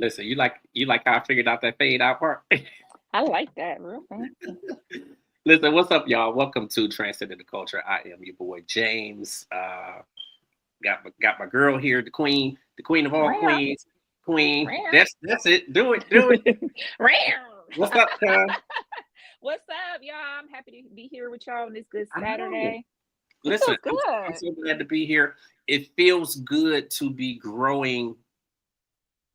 Listen, you like how I figured out that fade out part? I like that. Real fancy. Listen, what's up, y'all? Welcome to Transcending the Culture. I am your boy James. Got my girl here, the queen of all Round, queens, queen. round, That's it. Do it, do it. What's round. up, cuz? What's up, y'all? I'm happy to be here with y'all on this good I know. Saturday. It Listen, feels I'm good. so glad to be here. It feels good to be growing.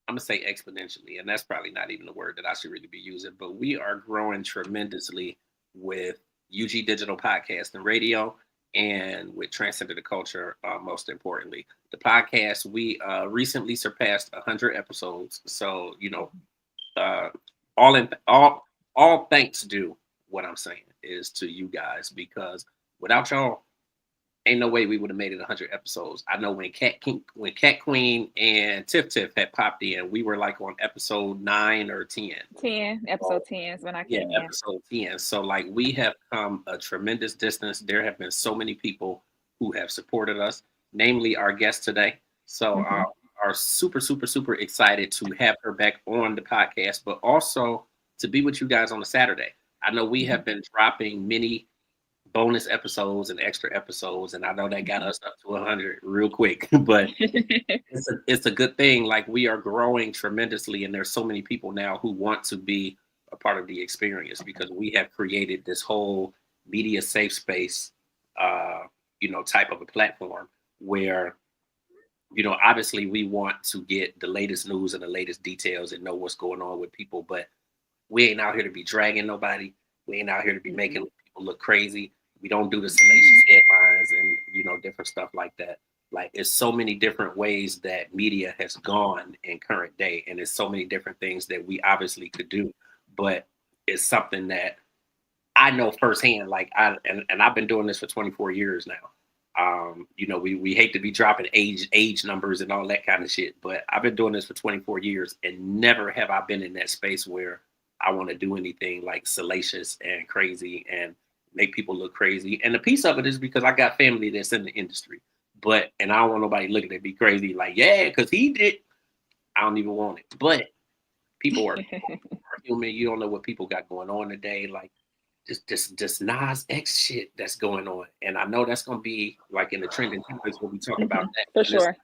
I'm gonna say exponentially, and that's probably not even the word that I should really be using, but we are growing tremendously with UG Digital Podcast and Radio and with Transcended the Culture, most importantly. The podcast, we recently surpassed 100 episodes. So, uh, all thanks due, what I'm saying is to you guys, because without y'all, ain't no way we would have made it 100 episodes. I know when Cat Queen and Tiff Tiff had popped in, we were like on episode 9 or 10. 10, So episode 10 is when I yeah, came in. episode 10. So like we have come a tremendous distance. There have been so many people who have supported us, namely our guest today. So Hmm. are super super super excited to have her back on the podcast, but also to be with you guys on a Saturday. I know we Hmm. have been dropping many bonus episodes and extra episodes, and I know that got Hmm. us up to 100 real quick. But it's a good thing. Like we are growing tremendously, and there's so many people now who want to be a part of the experience because we have created this whole media safe space, uh, type of a platform where obviously we want to get the latest news and the latest details and know what's going on with people, but we ain't out here to be dragging nobody. We ain't out here to be Hmm. making people look crazy. We don't do the salacious headlines and different stuff like that. Like it's so many different ways that media has gone in current day, and it's so many different things that we obviously could do. But it's something that I know firsthand. Like and I've been doing this for 24 years now. We hate to be dropping age numbers and all that kind of shit, but I've been doing this for 24 years, and never have I been in that space where I want to do anything like salacious and crazy and make people look crazy. And a piece of it is because I got family that's in the industry, and I don't want nobody looking at me crazy like, yeah, because he did. I don't even want it. But people are human. You don't know what people got going on today. Like this Nas X shit that's going on. And I know that's gonna be like in the trending topics when we talk about Hmm. that. For And it's sure.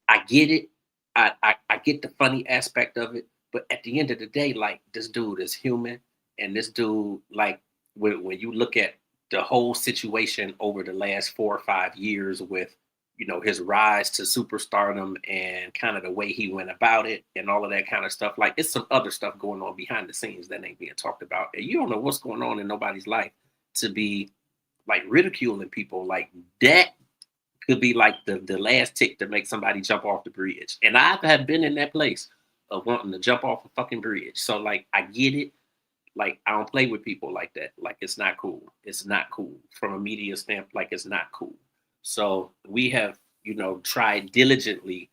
I get it. I get the funny aspect of it, but at the end of the day, like this dude is human, and this dude, like when you look at the whole situation over the last 4 or 5 years with his rise to superstardom and kind of the way he went about it and all of that kind of stuff, like it's some other stuff going on behind the scenes that ain't being talked about, and you don't know what's going on in nobody's life to be like ridiculing people like that could be like the last tick to make somebody jump off the bridge. And I have been in that place of wanting to jump off a fucking bridge. So like I get it. Like I don't play with people like that. Like it's not cool. It's not cool from a media standpoint. Like it's not cool. So we have tried diligently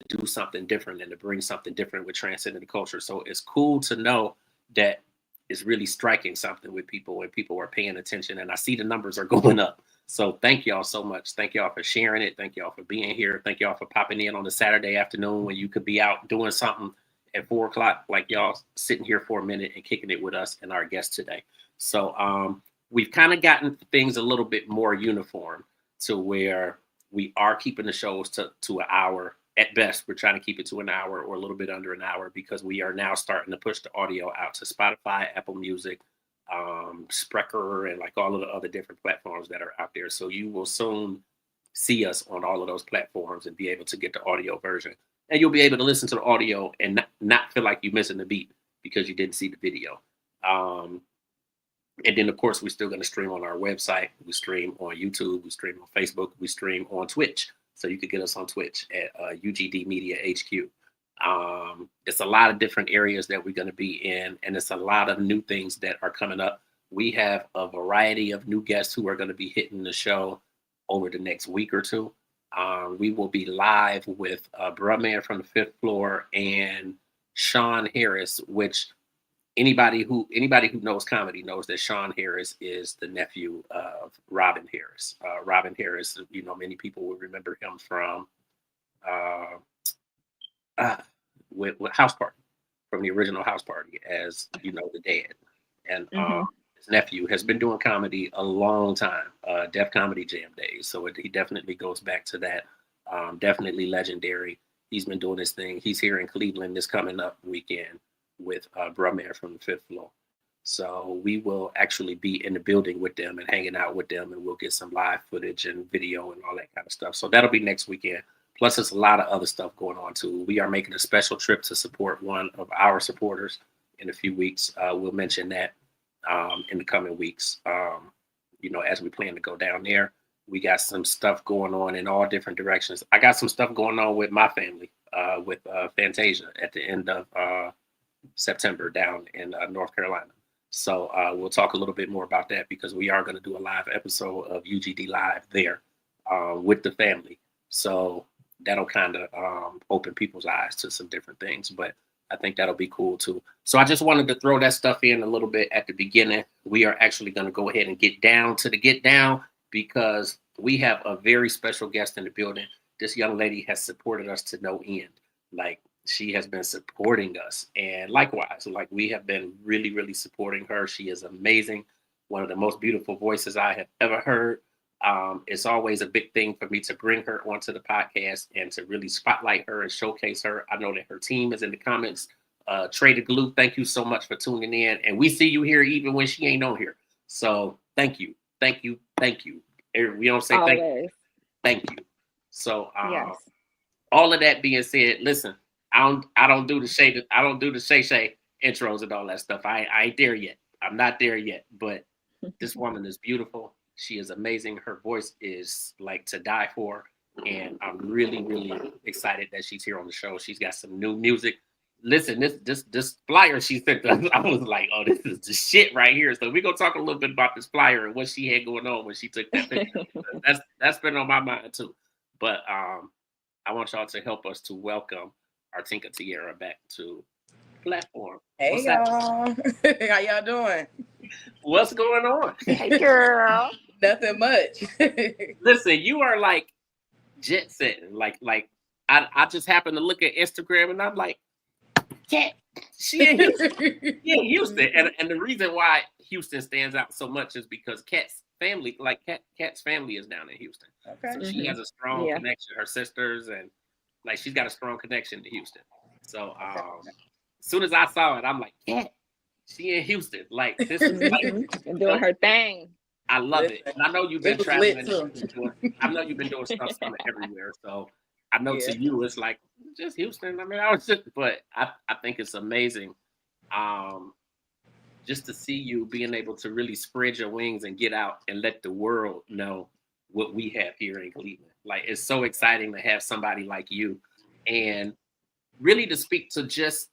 to do something different and to bring something different with transcendent culture. So it's cool to know that it's really striking something with people and people are paying attention. And I see the numbers are going up. So thank y'all so much. Thank y'all for sharing it. Thank y'all for being here. Thank y'all for popping in on a Saturday afternoon when you could be out doing something at 4 o'clock, like y'all sitting here for a minute and kicking it with us and our guest today. So we've kind of gotten things a little bit more uniform to where we are keeping the shows to an hour. At best, we're trying to keep it to an hour or a little bit under an hour because we are now starting to push the audio out to Spotify, Apple Music, Sprecher, and like all of the other different platforms that are out there. So you will soon see us on all of those platforms and be able to get the audio version. And you'll be able to listen to the audio and not feel like you're missing the beat because you didn't see the video. Um, and then, of course, we're still going to stream on our website. We stream on YouTube. We stream on Facebook. We stream on Twitch. So you could get us on Twitch at UGD Media HQ. It's a lot of different areas that we're going to be in, and it's a lot of new things that are coming up. We have a variety of new guests who are going to be hitting the show over the next week or two. We will be live with Brumman from the Fifth Floor and Sean Harris, which anybody who knows comedy knows that Sean Harris is the nephew of Robin Harris. Robin Harris, many people will remember him from uh, with House Party, from the original House Party, as the dad. And Mm-hmm. his nephew has been doing comedy a long time, Def Comedy Jam days. So he definitely goes back to that. Definitely legendary. He's been doing his thing. He's here in Cleveland this coming up weekend with Brumman from the Fifth Floor. So we will actually be in the building with them and hanging out with them, and we'll get some live footage and video and all that kind of stuff. So that'll be next weekend. Plus, there's a lot of other stuff going on too. We are making a special trip to support one of our supporters in a few weeks. We'll mention that in the coming weeks. As we plan to go down there, we got some stuff going on in all different directions. I got some stuff going on with my family, with Fantasia at the end of September down in North Carolina. So we'll talk a little bit more about that because we are going to do a live episode of UGD Live there with the family. So that'll kind of open people's eyes to some different things. But I think that'll be cool too. So I just wanted to throw that stuff in a little bit at the beginning. We are actually going to go ahead and get down to the get down because we have a very special guest in the building. This young lady has supported us to no end. Like, she has been supporting us, and likewise, like, we have been really, really supporting her. She is amazing. One of the most beautiful voices I have ever heard. It's always a big thing for me to bring her onto the podcast and to really spotlight her and showcase her. I know that her team is in the comments. Traded Glue, thank you so much for tuning in. And we see you here even when she ain't on here. So thank you. Thank you. Thank you. We don't say thank you. Always. Thank you. So Yes. all of that being said, listen, I don't do the shay intros and all that stuff. I ain't there yet. I'm not there yet. But this woman is beautiful. She is amazing. Her voice is like to die for. And I'm really, really excited that she's here on the show. She's got some new music. Listen, this flyer she sent us, I was like, oh, this is the shit right here. So we're gonna talk a little bit about this flyer and what she had going on when she took that picture. That's been on my mind too. But I want y'all to help us to welcome Artinka Tierra back to the platform. Hey, What's y'all. How y'all doing? What's going on? Hey, girl. Nothing much. Listen, you are like jet setting. Like I just happened to look at Instagram and I'm like, Cat, she in Houston. And the reason why Houston stands out so much is because Cat's family is down in Houston. Okay. So she has a strong Yeah. connection. Her sisters and like she's got a strong connection to Houston. So as soon as I saw it, I'm like, Cat, she in Houston. Like this is like And doing her thing. I love it. And I know you've been It was traveling. lit, too. I know you've been doing stuff everywhere. So I know Yeah. to you it's like just Houston. I mean, but I think it's amazing. Just to see you being able to really spread your wings and get out and let the world know what we have here in Cleveland. Like, it's so exciting to have somebody like you and really to speak to just,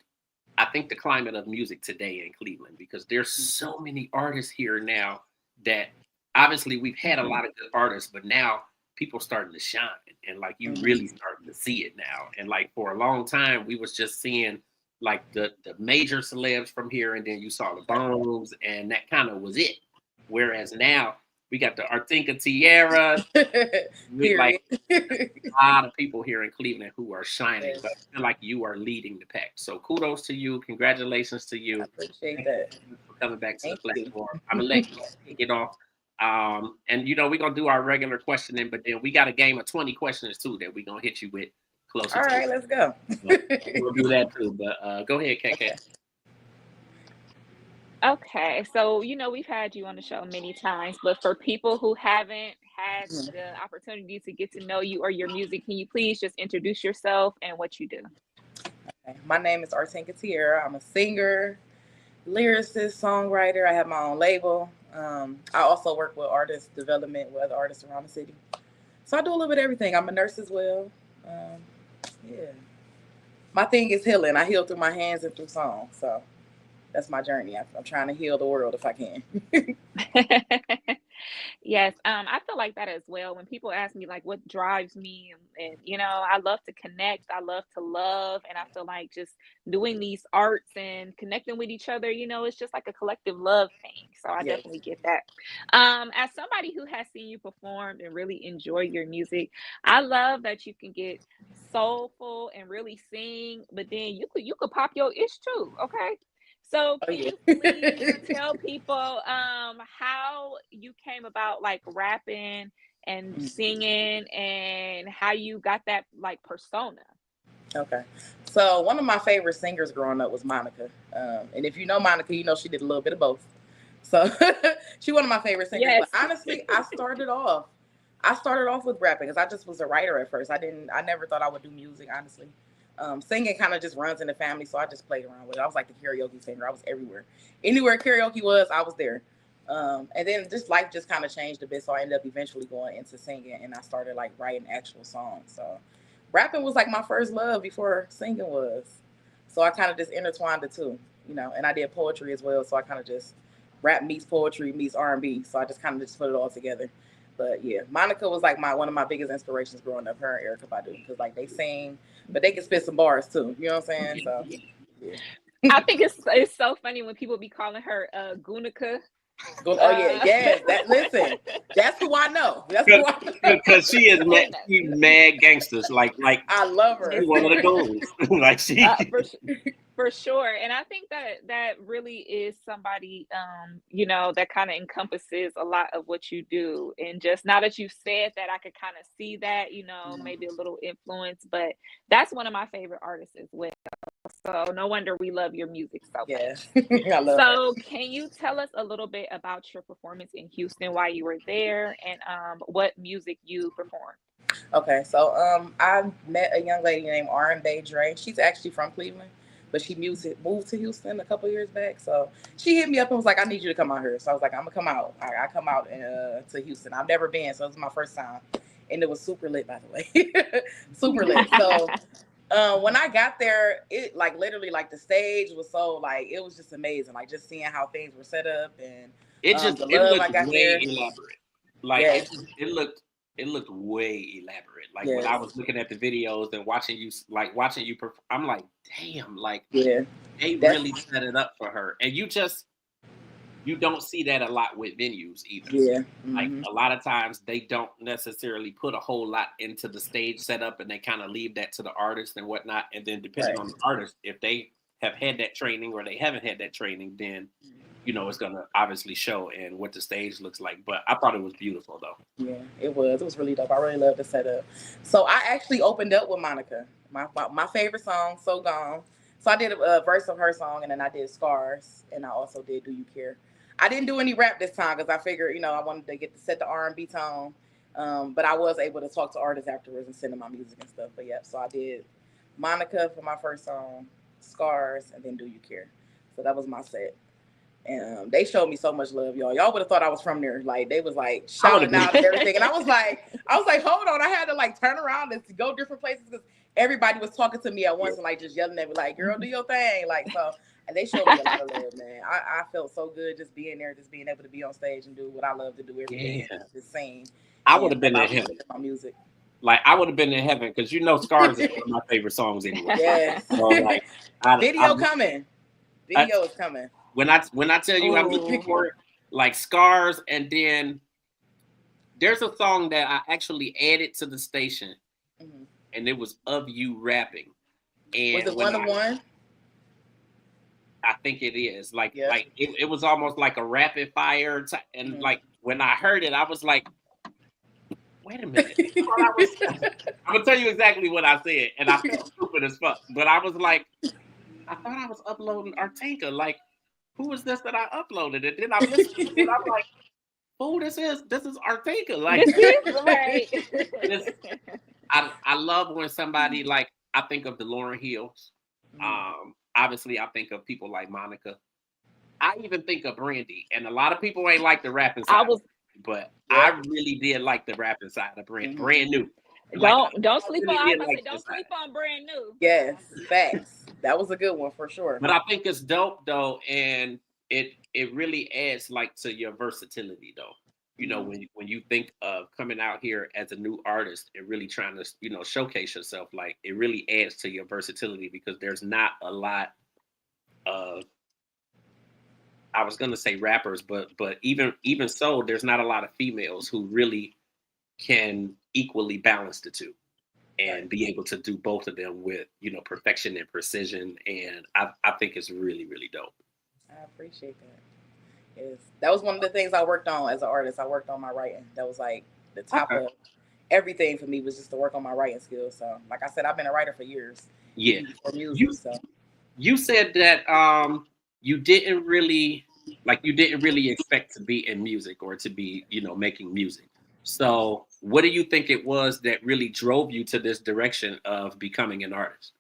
I think, the climate of music today in Cleveland, because there's so many artists here now that obviously we've had a lot of good artists, but now people starting to shine and like you really starting to see it now. And like for a long time, we was just seeing like the major celebs from here, and then you saw the Bones, and that kind of was it. Whereas now we got the Artinka Tierra, with like a lot of people here in Cleveland who are shining, but I feel like you are leading the pack. So kudos to you, congratulations to you. I appreciate that. Thank you for coming back to Thank the you. platform. I'm gonna let you kick it off. And we're gonna do our regular questioning, but then we got a game of 20 questions too that we're gonna hit you with closer. All right, let's go. We'll do that too. But go ahead, KK. Okay, so we've had you on the show many times, but for people who haven't had the opportunity to get to know you or your music, can you please just introduce yourself and what you do? Okay. My name is Artinka Tierra. I'm a singer, lyricist, songwriter. I have my own label. I also work with artist development with other artists around the city. So I do a little bit of everything. I'm a nurse as well. Um, yeah. My thing is healing. I heal through my hands and through song. So that's my journey. I'm trying to heal the world if I can. Yes, I feel like that as well. When people ask me like what drives me, and I love to connect, I love to love, and I feel like just doing these arts and connecting with each other, it's just like a collective love thing. So I Yes. definitely get that. As somebody who has seen you perform and really enjoy your music, I love that you can get soulful and really sing, but then you could pop your ish too. Okay. So Oh can yeah. you please tell people how you came about like rapping and singing and how you got that like persona? Okay. So one of my favorite singers growing up was Monica. And if you know Monica, you know she did a little bit of both. So she one of my favorite singers. But Yes. honestly, I started off with rapping because I just was a writer at first. I never thought I would do music, honestly. Singing kind of just runs in the family, so I just played around with it. I was like the karaoke singer. I was everywhere. Anywhere karaoke was, I was there. And then just life just kind of changed a bit, so I ended up eventually going into singing, and I started like writing actual songs. So rapping was like my first love before singing was. So I kind of just intertwined the two, and I did poetry as well. So I kind of just rap meets poetry meets R&B. So I just kind of just put it all together. But yeah, Monica was like one of my biggest inspirations growing up. Her and Erica Badu, because like they sing, but they can spit some bars too. You know what I'm saying? So yeah. I think it's so funny when people be calling her Gunica. Oh yeah, Uh yes. That listen, that's who I know. That's who I know. Because she is mad, and she mad gangsters. Like I love she her. one of the goons. Like she. for For sure. And I think that really is somebody, that kind of encompasses a lot of what you do. And just now that you said that, I could kind of see that, maybe a little influence, but that's one of my favorite artists as well. So no wonder we love your music so Yeah, much. I love her. So can you tell us a little bit about your performance in Houston, why you were there, and what music you performed? Okay, so I met a young lady named R Bay Dre. She's actually from Cleveland, but she moved to Houston a couple years back. So she hit me up and was like, "I need you to come out here." So I was like, "I'm gonna come out." I come out to Houston. I've never been, so it was my first time, and it was super lit, by the way, super lit. So when I got there, it like literally like the stage was so like it was just amazing, like just seeing how things were set up and the It love I looked got way there. elaborate. Like Yes, it looked way elaborate. Like when I yes, was looking at the videos and watching you I'm like, damn, like yeah. they That's really set it up for her. And you don't see that a lot with venues either. yeah. Like Hmm. a lot of times they don't necessarily put a whole lot into the stage setup and they kind of leave that to the artist and whatnot. And then depending Right. on the artist, if they have had that training or they haven't had that training, then it's gonna obviously show in what the stage looks like. But I thought it was beautiful though. Yeah, it was. It was really dope. I really loved the setup. So I actually opened up with Monica, my favorite song, "So Gone." So I did a verse of her song, and then I did "Scars," and I also did "Do You Care." I didn't do any rap this time because I figured, I wanted to get to set the R&B tone. But I was able to talk to artists afterwards and send them my music and stuff. But yeah, so I did Monica for my first song, "Scars," and then "Do You Care." So that was my set. And they showed me so much love, y'all. Y'all would have thought I was from there. Like they was like I would have shouting been out and everything, and I was like, hold on. I had to like turn around and go different places because everybody was talking to me at once and like just yelling at me, like, "Girl, do your thing!" Like so. And they showed me a lot of love, man. I felt so good just being there, just being able to be on stage and do what I love to do every day, yeah. just sing I would and have been allow in people to heaven. hear my music. Like I would have been in heaven because Scars is one of my favorite songs anyway. Yes. So like I, Video coming. I Video is coming. when I tell you I'm looking Oh, for it, like Scars, and then there's a song that I actually added to the station, Mhm. and it was of you rapping. Was And it when one of one? I think it is Yeah. it was almost like a rapid fire, and Mhm. like when I heard it, I was like, wait a minute. I thought I was. I'm gonna tell you exactly what I said, and I felt stupid as fuck. But I was like, I thought I was uploading Artinka. Like, who is this that I uploaded? And then I'm listening to it. I'm like, oh, this is Artinka. Like this is right. this. I love when somebody like I think of the Lauren Hills. Obviously, I think of people like Monica. I even think of Brandy, and a lot of people ain't like the rapping I side, was but I Yep. really did like the rapping side of Hmm. Brand New. Like don't I sleep on. really I was did about to like say this don't side. sleep on brand new. Yes, facts. That was a good one for sure. But I think it's dope though, and it really adds like to your versatility though. You know, Hmm. when you think of coming out here as a new artist and really trying to showcase yourself, like it really adds to your versatility because there's not a lot of, I was gonna say rappers, but even so, there's not a lot of females who really can equally balance the two and Right. be able to do both of them with perfection and precision. And I think it's really really dope. I appreciate that. Yes, that was one of the things I worked on as an artist. I worked on my writing. That was like the top Okay. of everything for me was just to work on my writing skills. So, like I said, I've been a writer for years, Yeah. even before You music. So, you said that you didn't really you didn't really expect to be in music or to be, making music. So what do you think it was that really drove you to this direction of becoming an artist?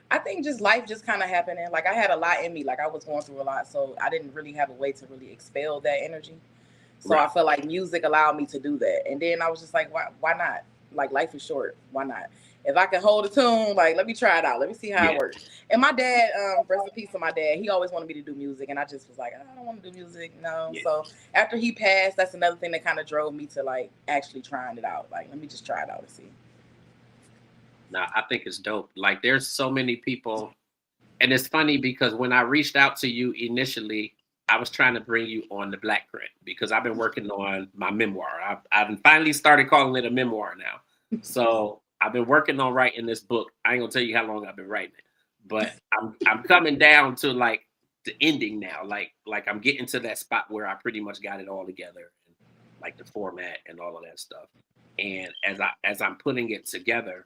I think just life just kind of happening. Like I had a lot in me. Like I was going through a lot, so I didn't really have a way to really expel that energy. So I Right. felt like music allowed me to do that. And then I was just like, why not? Like life is short. Why not? If I can hold a tune, like let me try it out. Let me see how it Yeah. works. And my dad, rest in peace to my dad, he always wanted me to do music. And I just was like, I don't want to do music. No. Yeah. So after he passed, that's another thing that kind of drove me to like actually trying it out. Like, let me just try it out and see. Now I think it's dope. Like there's so many people. And it's funny because when I reached out to you initially, I was trying to bring you on the Black Print because I've been working on my memoir. I've finally started calling it a memoir now. So I've been working on writing this book. I ain't gonna tell you how long I've been writing it, but I'm coming down to like the ending now. Like I'm getting to that spot where I pretty much got it all together, and like the format and all of that stuff. And as I'm putting it together,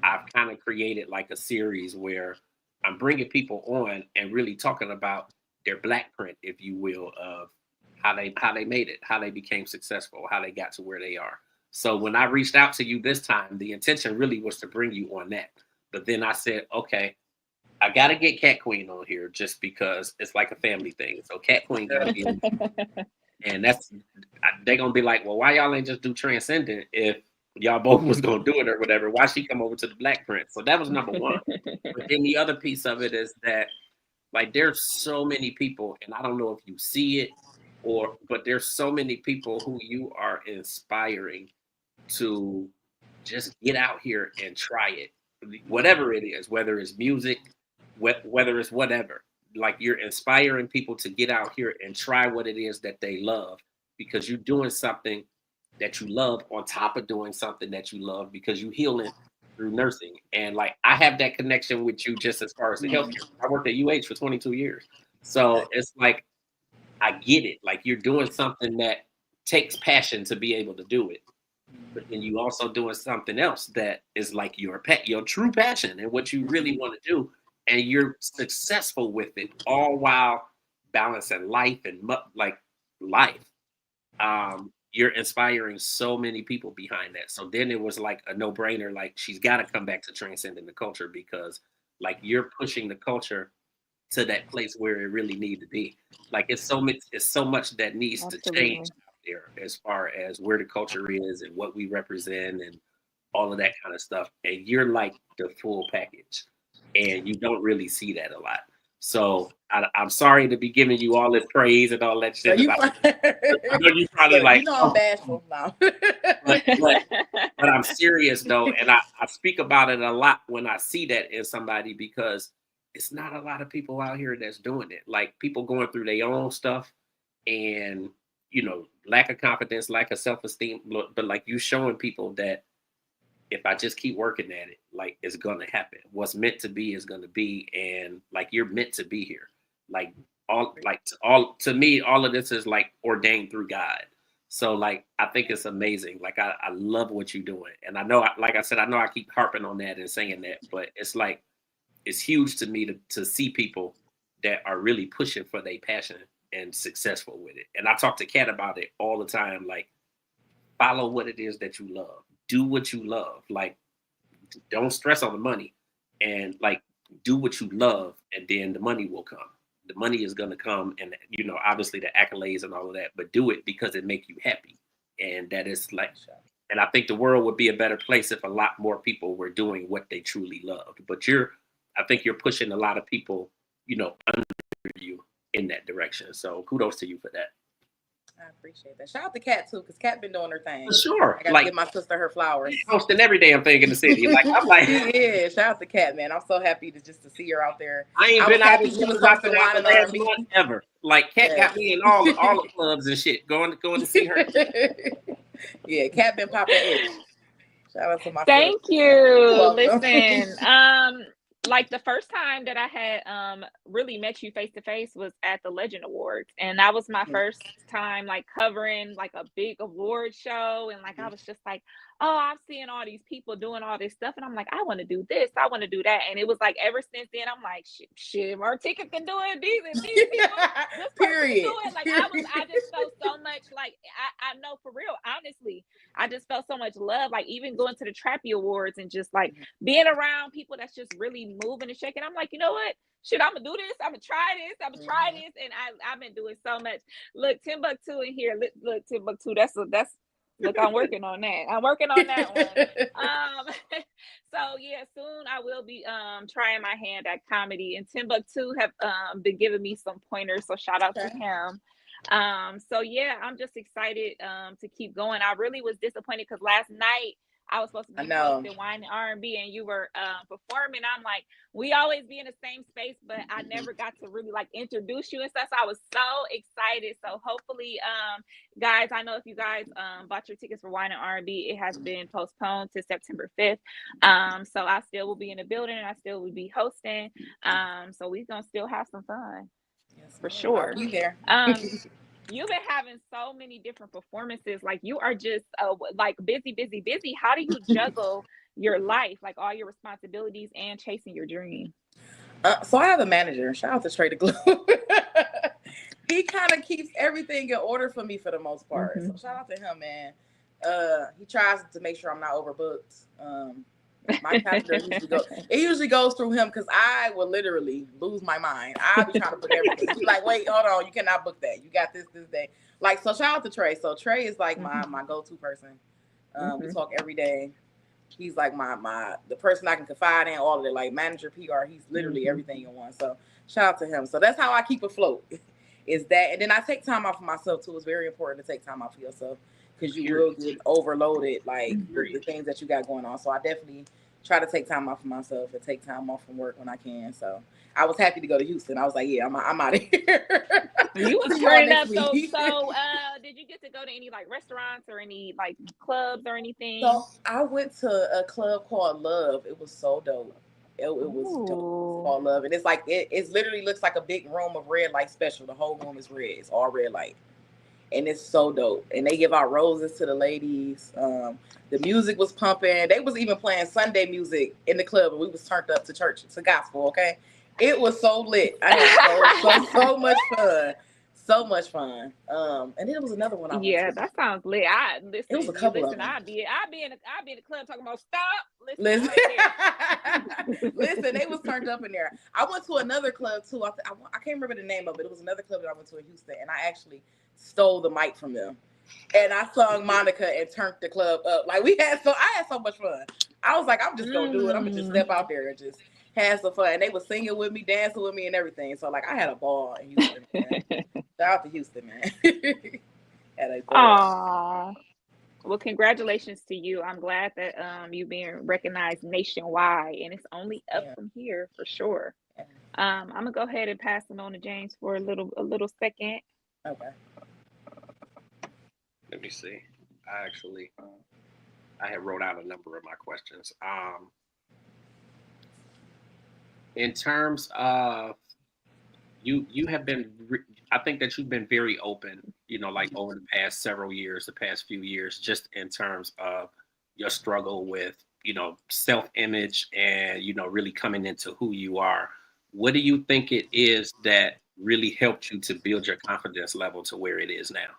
I've kind of created like a series where I'm bringing people on and really talking about their black print, if you will, of how they made it, how they became successful, how they got to where they are. So when I reached out to you this time, the intention really was to bring you on that. But then I said, okay, I got to get Cat Queen on here just because it's like a family thing. So Cat Queen got to be in, and they're gonna be like, well, why y'all ain't just do Transcendent if y'all both was gonna do it or whatever? Why she come over to the Black Print? So that was number one. But then the other piece of it is that like there's so many people, and I don't know if you see it but there's so many people who you are inspiring to just get out here and try it, whatever it is, whether it's music, whether it's whatever. Like you're inspiring people to get out here and try what it is that they love because you're doing something that you love on top of doing something that you love because you healing through nursing. And like I have that connection with you just as far as the healthcare. I worked at UH for 22 years. So it's like I get it. Like you're doing something that takes passion to be able to do it. But then you also doing something else that is like your true passion and what you really want to do, and you're successful with it, all while balancing life and like life. You're inspiring so many people behind that. So then it was like a no brainer. Like she's got to come back to transcending the culture because like you're pushing the culture to that place where it really need to be. Like it's so much that needs to change Absolutely. out there as far as where the culture is and what we represent and all of that kind of stuff. And you're like the full package. And you don't really see that a lot. So I'm sorry to be giving you all this praise and all that No, shit you about. fine. I know you probably Look, you like, know I'm oh, bashful now. but but but I'm serious though, and I speak about it a lot when I see that in somebody because it's not a lot of people out here that's doing it. Like people going through their own stuff and lack of confidence, lack of self-esteem. But like you showing people that if I just keep working at it, like it's gonna happen. What's meant to be is gonna be, and like you're meant to be here. Like all to me, all of this is like ordained through God. So like I think it's amazing. Like I love what you're doing, and I know, like I said, I know I keep harping on that and saying that, but it's like it's huge to me to see people that are really pushing for their passion and successful with it. And I talk to Kat about it all the time. Like follow what it is that you love. Do what you love. Like don't stress on the money. And like do what you love, and then the money will come. The money is going to come, and obviously the accolades and all of that. But do it because it make you happy, and that is like. And I think the world would be a better place if a lot more people were doing what they truly loved. But I think you're pushing a lot of people, under you in that direction. So kudos to you for that. I appreciate that. Shout out to Kat too, because Kat been doing her thing. For sure. I gotta give my sister her flowers. Hosting every damn thing in the city. Like I'm like, yeah. Shout out to Kat, man. I'm so happy to see her out there. I ain't been out she was hosting wine and R&B month ever. Like Kat got me in all the clubs and shit. Going to see her. Yeah, Kat been popping in. Shout out to my Thank you. Listen, like the first time that I had really met you face to face was at the Legend Awards, and that was my first time like covering like a big award show, and like I was just like, oh, I'm seeing all these people doing all this stuff, and I'm like, I want to do this, I want to do that, and it was like ever since then I'm like, shit, Martika can do it, these people, this person can do it. Like I just felt so much like I know for real, honestly, I just felt so much love, like even going to the Trappy Awards and just like being around people that's just really moving and shaking. I'm like, you know what? Shit, I'm gonna do this. I'm gonna try this. And I've been doing so much. Look, Timbuktu in here. Look, Timbuktu. That's look, I'm working on that. I'm working on that one. So yeah, soon I will be trying my hand at comedy. And Timbuktu have been giving me some pointers. So shout out to him. So yeah, I'm just excited to keep going. I really was disappointed because last night I was supposed to be hosting wine and R&B, and you were performing. I'm like, we always be in the same space, but I never got to really like introduce you and stuff. So I was so excited. So hopefully, guys, I know if you guys bought your tickets for wine and R&B, it has been postponed to September 5th. So I still will be in the building, and I still will be hosting. So we're gonna still have some fun. Yes, for sure. I'll be there. You've been having so many different performances. Like you are just like busy. How do you juggle your life, like all your responsibilities and chasing your dream? So I have a manager. Shout out to Trey the Glue. He kind of keeps everything in order for me for the most part. So shout out to him, man. He tries to make sure I'm not overbooked. My calendar usually goes through him because I will literally lose my mind. I'll be trying to book everything. He's like, wait, hold on, you cannot book that. You got this day. Like, so shout out to Trey. So Trey is like my go-to person. We talk every day. He's like the person I can confide in, all of it, like manager, PR. He's literally everything in one. So shout out to him. So that's how I keep afloat. Is that, and then I take time off for myself too. It's very important to take time off for yourself because you will get overloaded, like with the things that you got going on. So I definitely try to take time off for myself and take time off from work when I can. So I was happy to go to Houston. I was like, yeah, I'm out of here. You was turning up. So did you get to go to any like restaurants or any like clubs or anything? So I went to a club called Love. It was so dope. It was dope. Called Love, and it's like it literally looks like a big room of red light special. The whole room is red. It's all red light, and it's so dope. And they give out roses to the ladies. The music was pumping. They was even playing Sunday music in the club, and we was turned up to church, to gospel. Okay, it was so lit. I had so much fun. So much fun. And then there was another one. That sounds lit. It was a couple of them. I'd be in the club talking about stop. Listen. Listen, they was turned up in there. I went to another club too. I can't remember the name of it. It was another club that I went to in Houston, and I actually stole the mic from them. And I sung Monica and turned the club up. Like I had so much fun. I was like, I'm just gonna do it. I'm gonna just step out there and just have some fun. And they were singing with me, dancing with me, and everything. So like, I had a ball in Houston. Man. Shout out to Houston, man. Had a ball. Aww. Well, congratulations to you. I'm glad that you're being recognized nationwide, and it's only up from here for sure. I'm gonna go ahead and pass it on to James for a little second. Okay. Let me see. I had wrote out a number of my questions. In terms of you have been, I think that you've been very open, like over the past several years, the past few years, just in terms of your struggle with, self-image and, really coming into who you are. What do you think it is that really helped you to build your confidence level to where it is now?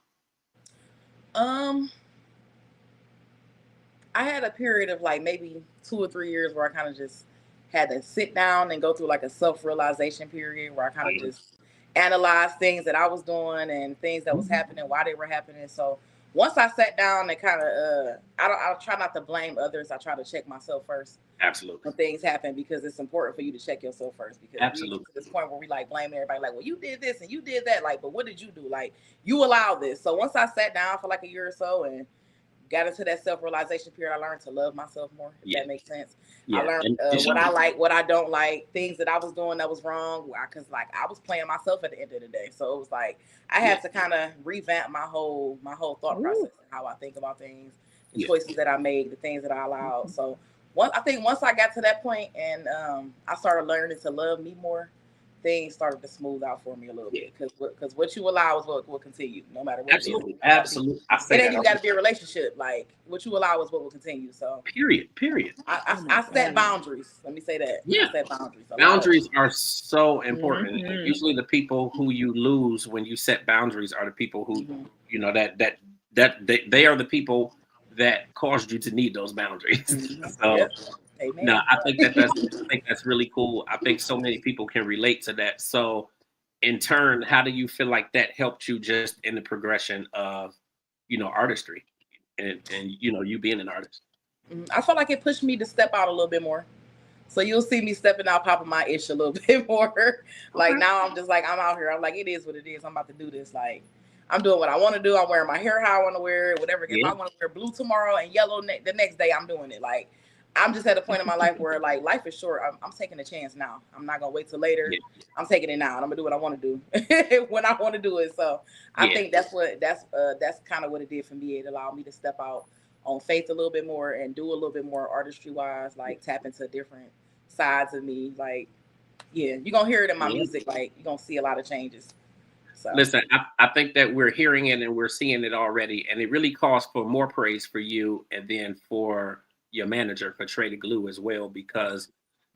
I had a period of like maybe 2 or 3 years where I kind of just had to sit down and go through like a self-realization period where I kind of Mhm. just analyzed things that I was doing and things that was happening, why they were happening. So once I sat down and kind of, I try not to blame others. I try to check myself first Absolutely. when things happen, because it's important for you to check yourself first, because we get Absolutely. to this point where we like blaming everybody, like, well, you did this and you did that, like, but what did you do? Like, you allowed this. So once I sat down for like a year or so and got into that self-realization period, I learned to love myself more, if Yeah. that makes sense. I Yeah. learned And what I like, what I don't like, things that I was doing that was wrong, because like I was playing myself at the end of the day. So it was like I yeah. had to kind of revamp my whole thought Ooh. process and how I think about things, the Yeah. choices that I made, the things that I allowed. So I think once I got to that point and I started learning to love me more, things started to smooth out for me a little Yeah. bit, because what you allow is what will continue, no matter what it is. Absolutely. It gotta be. Absolutely. I It say ain't that even all got to the be a relationship. Like what you allow is what will continue. So period. Period. I, Oh my I, I set God. boundaries. Let me say that I Yeah. set boundaries a lot of Boundaries them. are so important. And Hmm. usually the people who you lose when you set boundaries are the people who, Mm-hmm. they are the people that caused you to need those boundaries. Mm-hmm. So Yep. no, Amen. I think that's really cool. I think so many people can relate to that. So in turn, how do you feel like that helped you just in the progression of, artistry and you being an artist? I felt like it pushed me to step out a little bit more. So you'll see me stepping out, popping my ish a little bit more. Like Okay. now, I'm just like I'm out here. I'm like it is what it is. I'm about to do this. Like I'm doing what I want to do. I'm wearing my hair how I want to wear it. Whatever. If Yeah. I want to wear blue tomorrow and yellow the next day, I'm doing it. Like I'm just at a point in my life where like life is short. I'm taking a chance now. I'm not gonna wait till later. Yeah. I'm taking it now, and I'm gonna do what I want to do when I want to do it. So I Yeah. think that's kind of what it did for me. It allowed me to step out on faith a little bit more and do a little bit more artistry wise, like tap into different sides of me. Like, yeah, you're gonna hear it in my Yeah. music. Like, you're gonna see a lot of changes. So, Listen, I think that we're hearing it and we're seeing it already, and it really calls for more praise for you and then for your manager for Trade Glue as well, because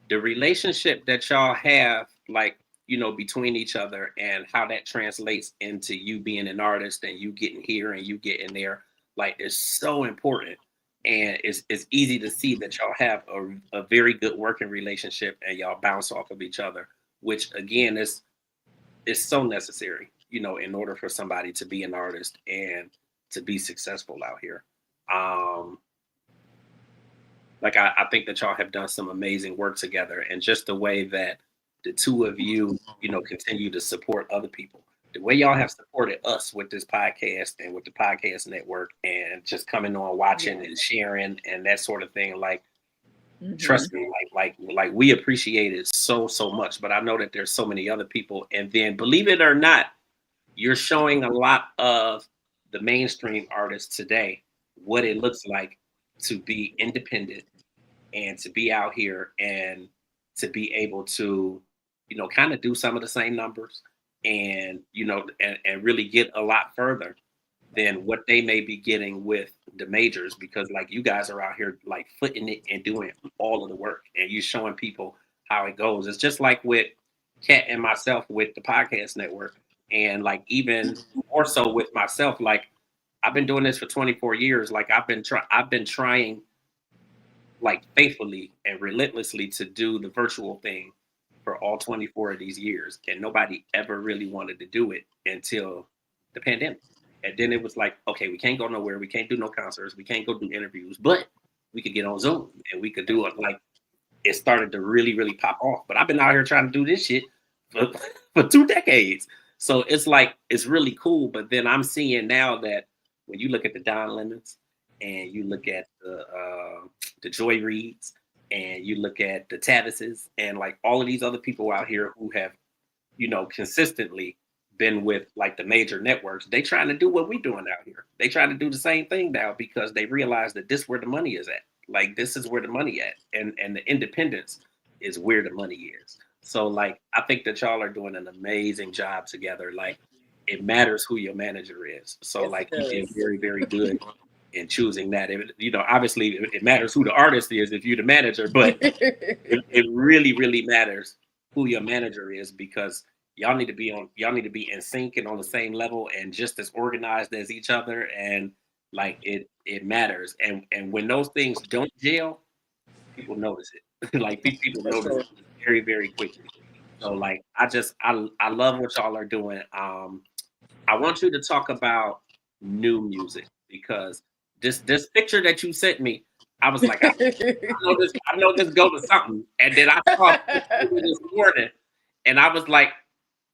the relationship that y'all have, like, between each other and how that translates into you being an artist and you getting here and you getting there, like, is so important. And it's easy to see that y'all have a very good working relationship and y'all bounce off of each other, which again is so necessary, in order for somebody to be an artist and to be successful out here. Um, like I think that y'all have done some amazing work together, and just the way that the two of you, continue to support other people. The way y'all have supported us with this podcast and with the podcast network, and just coming on, watching yeah, and sharing and that sort of thing. Like, Hmm. trust me, like we appreciate it so much. But I know that there's so many other people, and then believe it or not, you're showing a lot of the mainstream artists today what it looks like to be independent and to be out here and to be able to, kind of do some of the same numbers and, and really get a lot further than what they may be getting with the majors, because like you guys are out here like footing it and doing all of the work and you showing people how it goes. It's just like with Kat and myself with the podcast network, and like even more so with myself, like I've been doing this for 24 years. Like I've been trying like faithfully and relentlessly to do the virtual thing for all 24 of these years, and nobody ever really wanted to do it until the pandemic. And then it was like, okay, we can't go nowhere, we can't do no concerts, we can't go do interviews, but we could get on Zoom and we could do it. Like, it started to really pop off. But I've been out here trying to do this shit for, for 2 decades. So it's like it's really cool. But then I'm seeing now that when you look at the Don Lemons and you look at the Joy Reeds and you look at the Tavises and like all of these other people out here who have, consistently been with like the major networks, they trying to do what we doing out here. They trying to do the same thing now because they realize that this where the money is at. Like, this is where the money at, and the independence is where the money is. So like I think that y'all are doing an amazing job together. Like, it matters who your manager is. So yes, like it you did does. very good in choosing that. Obviously it matters who the artist is if you're the manager, but it really matters who your manager is, because y'all need to be in sync and on the same level and just as organized as each other, and like it matters, and when those things don't gel, people notice it. Like people For notice sure. very, very quickly. So like I love what y'all are doing. I want you to talk about new music because this picture that you sent me, I was like, I know this go to something. And then I saw a picture this morning and I was like,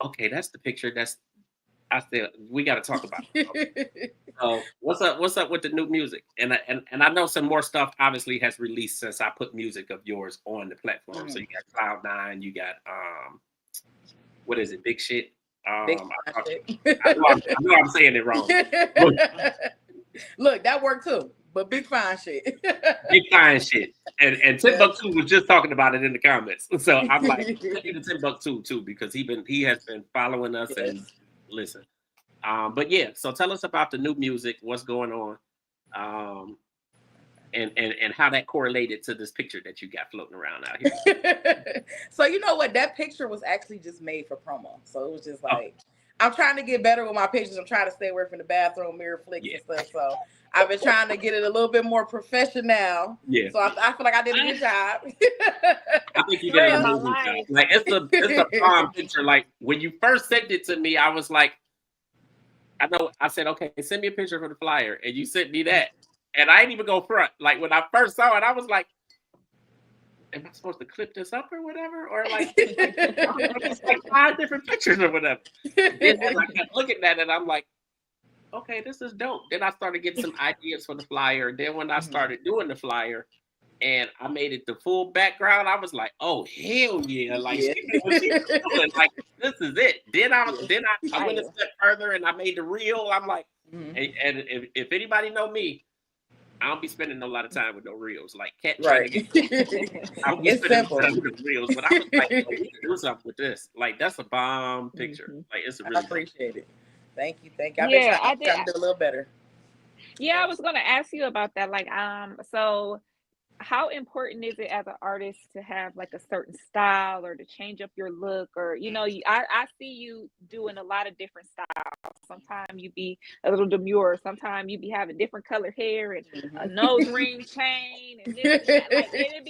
okay, that's the picture. I said we got to talk about it. So what's up with the new music? And I know some more stuff obviously has released since I put music of yours on the platform. So Mhm. you got Cloud9, you got what is it, Big Shit? Big I, fine shit. I know I'm saying it wrong. But Look, that worked too, but big fine shit. Big Fine Shit. And Yes. Timbuktu was just talking about it in the comments. So I'm like, thank you to Timbuktu too, because he has been following us and Yes. listen. But yeah, so tell us about the new music, what's going on, um, and how that correlated to this picture that you got floating around out here. So you know what? That picture was actually just made for promo. So it was just Oh, like I'm trying to get better with my pictures. I'm trying to stay away from the bathroom mirror flicks yeah, and stuff. So I've been trying to get it a little bit more professional. yeah. So I feel like I did a good job. I think you did an Swear my amazing job. life. Like it's a bomb picture. Like when you first sent it to me, I was like, I know. I said, okay, send me a picture for the flyer, and you sent me that, and I ain't even go front. Like when I first saw it, I was like, am I supposed to clip this up or whatever, or like it's like 5 different pictures or whatever. Then as I kept looking at it, I'm like, okay, this is dope. Then I started getting some ideas for the flyer. Then when I Mhm. started doing the flyer and I made it the full background, I was like, oh hell yeah. Like Yeah. she knew what she was doing. Like this is it. Yeah. I went a Fire. step further and I made the reel. I'm like, Mhm. and if anybody know me, I don't be spending a lot of time with no reels. Like Cat trying Right. to get I don't be It's spending simple. time with the reels. But I was like, yo, we can do something with this. Like that's a bomb picture. Mhm. Like it's a I really dope. appreciate it. Thank you. Thank you. I've been Yeah, I did. trying to do a little better. Yeah, I was gonna ask you about that. Like, so how important is it as an artist to have like a certain style or to change up your look or I see you doing a lot of different styles. Sometimes you be a little demure, sometimes you be having different colored hair and a nose ring chain and this and that, like it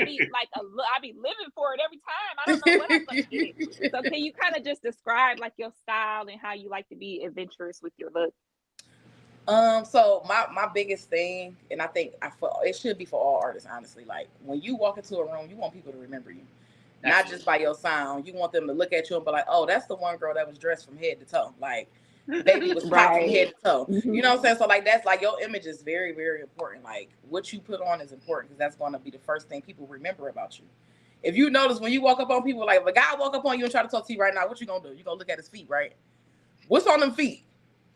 be like I be living for it every time. I don't know what I'm gonna get. So can you kind of just describe like your style and how you like to be adventurous with your look? So my biggest thing, and I think it should be for all artists, honestly. Like when you walk into a room, you want people to remember you, not just Absolutely. by your sound. You want them to look at you and be like, "Oh, that's the one girl that was dressed from head to toe. Like, baby was popped from Right. head to toe." Hmm. You know what I'm saying? So like that's like your image is very very important. Like what you put on is important because that's going to be the first thing people remember about you. If you notice when you walk up on people, like if a guy walk up on you and try to talk to you right now, what you gonna do? You gonna look at his feet, right? What's on them feet?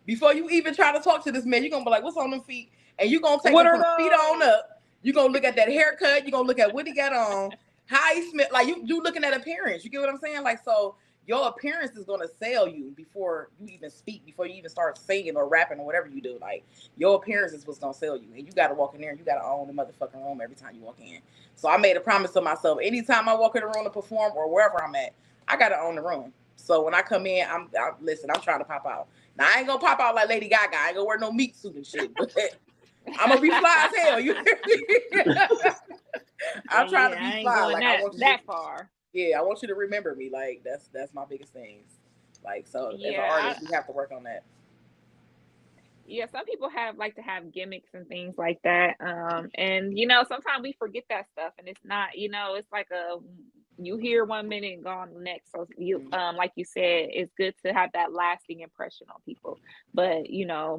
Before you even try to talk to this man, you're gonna be like, what's on them feet? And you're gonna take What it are from the feet on those? up. You're gonna look at that haircut, you're gonna look at what he got on, how he smell. Like you looking at appearance. You get what I'm saying? Like so your appearance is gonna sell you before you even speak, before you even start singing or rapping or whatever you do. Like your appearance is what's gonna sell you. And you gotta walk in there and you gotta own the motherfucking room every time you walk in. So I made a promise to myself, anytime I walk in the room to perform or wherever I'm at, I gotta own the room. So when I come in, listen, I'm trying to pop out. Now I ain't gonna pop out like Lady Gaga. I ain't gonna wear no meat suit and shit, but I'm gonna be fly as hell. You hear me? I'm trying to Yeah, be I ain't fly. going Like I that want you to, that far. yeah, I want you to remember me. Like that's my biggest things. Like so, as an Yeah, artist, we have to work on that. yeah, some people have like to have gimmicks and things like that. And sometimes we forget that stuff and it's not, it's like a you hear 1 minute and gone the next. So you Mm-hmm. like you said, it's good to have that lasting impression on people. But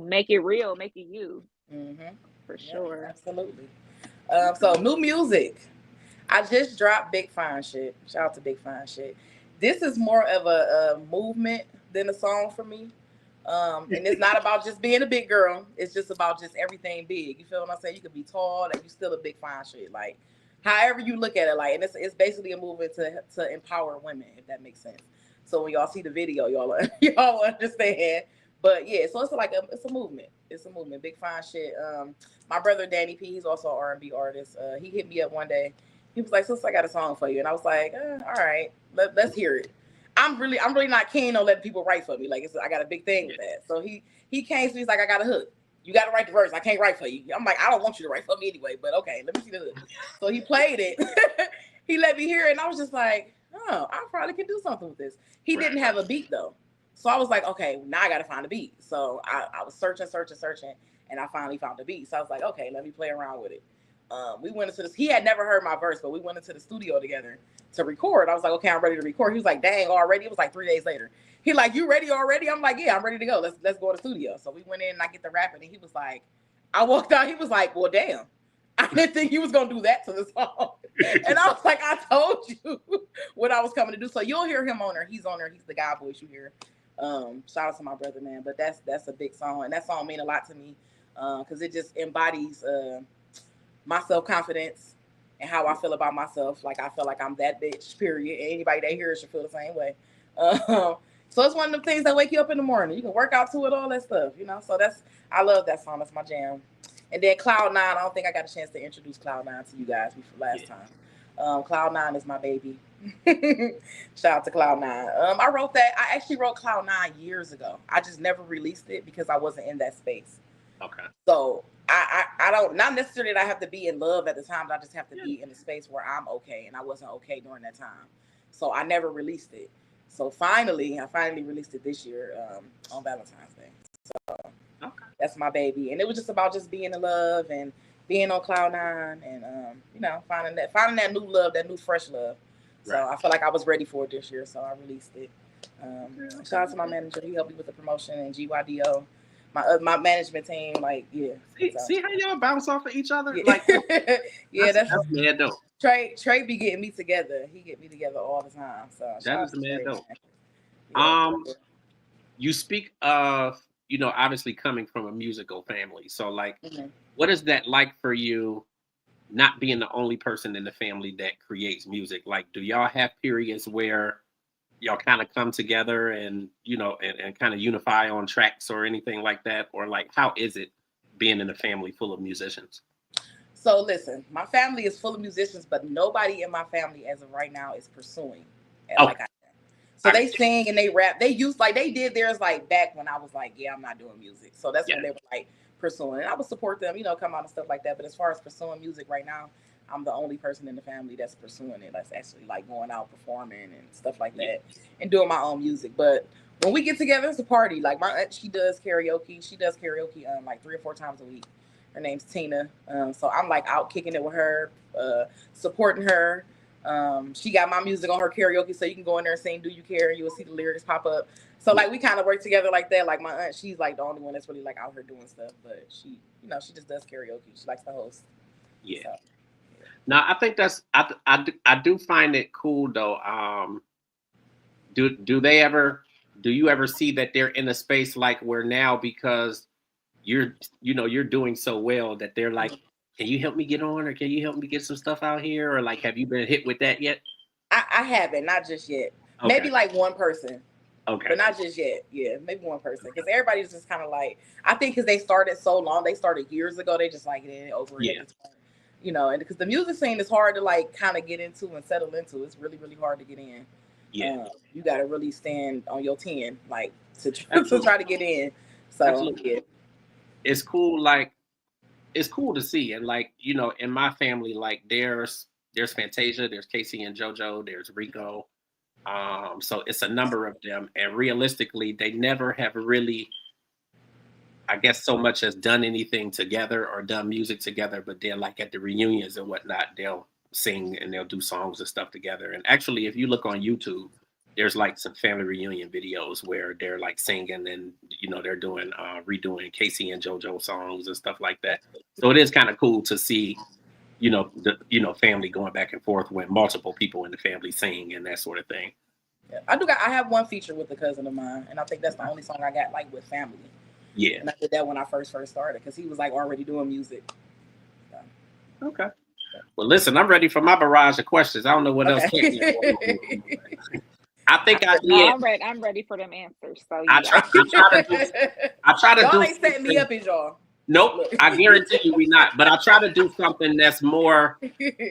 make it real, make it you Mm-hmm. for Yep, sure. absolutely. So new music. I just dropped Big Fine Shit. Shout out to Big Fine Shit. This is more of a movement than a song for me. And it's not about just being a big girl. It's just about just everything big. You feel what I'm saying? You could be tall and you still a big fine shit. Like however you look at it, like and it's basically a movement to empower women, if that makes sense. So when y'all see the video, y'all understand. But yeah, so it's a movement. It's a movement. Big fine shit. My brother Danny P, he's also an R&B artist. He hit me up one day. He was like, "Sister, I got a song for you," and I was like, "All right, let's hear it." I'm really not keen on letting people write for me. Like I got a big thing Yeah. with that. So he came to me. He's like, "I got a hook. you got to write the verse. I can't write for you. I'm like, I don't want you to write for me anyway, but okay, let me see the hook. So he played it. He let me hear it, and I was just like, oh, I probably can do something with this. He didn't have a beat, though. So I was like, okay, now I got to find a beat. So I was searching, and I finally found a beat. So I was like, okay, let me play around with it. We went into this. He had never heard my verse, but we went into the studio together to record. I was like, okay, I'm ready to record. He was like, dang, already? It was like 3 days later. He like, you ready already? I'm like, yeah, I'm ready to go. Let's go to the studio. So we went in and I get the rapping, and he was like, I walked out. He was like, well, damn. I didn't think you was going to do that to the song. And I was like, I told you what I was coming to do. So you'll hear him on there. He's on there. He's the guy voice you hear. Shout out to my brother, man. But that's a big song. And that song mean a lot to me because it just embodies my self-confidence and how I feel about myself. Like, I feel like I'm that bitch, period. And anybody that hears should feel the same way. So it's one of the things that wake you up in the morning. You can work out to it, all that stuff, you know? So I love that song. That's my jam. And then Cloud 9, I don't think I got a chance to introduce Cloud 9 to you guys before last time. Cloud 9 is my baby. Shout out to Cloud 9. I wrote that. I actually wrote Cloud 9 years ago. I just never released it because I wasn't in that space. Okay. So I don't, not necessarily that I have to be in love at the time, but I just have to be in a space where I'm okay. And I wasn't okay during that time. So I never released it. So I finally released it this year on Valentine's Day. So that's my baby. And it was just about just being in love and being on Cloud 9 and, you know, finding that new love, that new fresh love. So I feel like I was ready for it this year. So I released it. Shout out to my manager. He helped me with the promotion and GYDO. My management team, like, yeah. See how y'all bounce off of each other? Yeah. Like, that's mad dope. Trey be getting me together. He get me together all the time. So that is mad dope. Yeah. You speak of, you know, obviously coming from a musical family. So, like, what is that like for you, not being the only person in the family that creates music? Like, do y'all have periods where y'all kind of come together and, you know, and kind of unify on tracks or anything like that? Or, like, how is it being in a family full of musicians? So listen, my family is full of musicians, but nobody in my family as of right now is pursuing like I am. So they sing and they rap. They did theirs like back when I was like, yeah, I'm not doing music. So that's when they were like pursuing. And I would support them, you know, come out and stuff like that. But as far as pursuing music right now, I'm the only person in the family that's pursuing it. That's actually like going out performing and stuff like that and doing my own music. But when we get together, it's a party. Like my aunt, she does karaoke. She does karaoke like 3 or 4 times a week. Her name's Tina. So I'm like out kicking it with her, supporting her. She got my music on her karaoke, so you can go in there and sing "Do You Care?" and you will see the lyrics pop up. So like we kind of work together like that. Like my aunt, she's like the only one that's really like out here doing stuff, but she, you know, she just does karaoke. She likes to host. Yeah. So. Now I think that's I do find it cool though. Do you ever see that they're in a space like where now, because you're doing so well, that they're like, can you help me get on, or can you help me get some stuff out here, or like, have you been hit with that yet? I haven't, not just yet. Okay. Maybe like one person. Okay. But not just yet. Yeah, maybe one person. Because everybody's just kind of like, I think because they started so long, they started years ago, they just like it over it. You know, and because the music scene is hard to like kind of get into and settle into. It's really, really hard to get in. Yeah. You got to really stand on your 10, like to try to get in. So yeah. It's cool. Like, it's cool to see. And like, you know, in my family, like there's Fantasia, there's Casey and JoJo, there's Rico. So it's a number of them. And realistically, they never have really, I guess, so much as done anything together or done music together. But then like at the reunions and whatnot, they'll sing and they'll do songs and stuff together. And actually, if you look on YouTube, there's like some family reunion videos where they're like singing and, you know, they're doing redoing Casey and JoJo songs and stuff like that. So it is kind of cool to see, you know, family going back and forth when multiple people in the family sing and that sort of thing. Yeah, I have one feature with a cousin of mine, and I think that's the only song I got like with family. Yeah. And I did that when I first started because he was like already doing music. So. Okay. Well, listen, I'm ready for my barrage of questions. I don't know what else. I think I did. I'm ready for them answers. So I try to y'all do. Ain't setting me up, is y'all? Nope, I guarantee you we not. But I try to do something that's more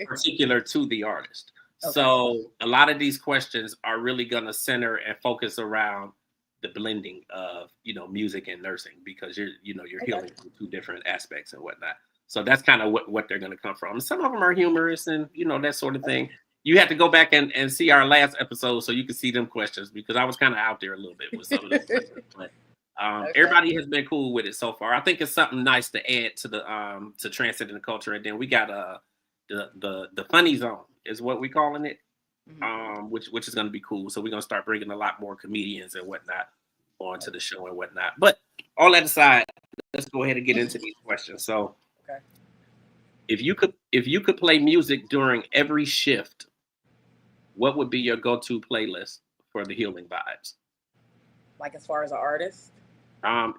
particular to the artist. Okay. So a lot of these questions are really going to center and focus around the blending of, music and nursing, because you're Okay. healing from two different aspects and whatnot. So that's kind of what they're going to come from. Some of them are humorous and that sort of thing. You have to go back and see our last episode so you can see them questions, because I was kind of out there a little bit with some of them questions. But Okay. everybody has been cool with it so far. I think it's something nice to add to the to Transcending the Culture. And then we got the funny zone is what we calling it, which is going to be cool. So we're going to start bringing a lot more comedians and whatnot onto the show and whatnot. But all that aside, let's go ahead and get into these questions. So, Okay. if you could play music during every shift, what would be your go-to playlist for the healing vibes? Like as far as an artist?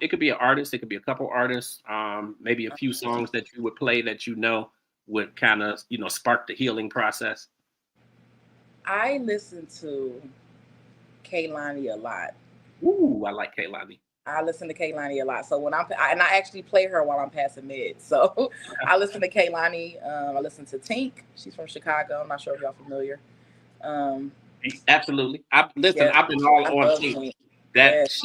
It could be an artist. It could be a couple artists. Maybe a few songs that you would play that would kind of spark the healing process. I listen to Kehlani a lot. Ooh, I like Kehlani. I listen to Kehlani a lot. So when and I actually play her while I'm passing meds. So I listen to Kehlani. I listen to Tink. She's from Chicago. I'm not sure if y'all familiar. Absolutely. I've been all on Tink. That yes,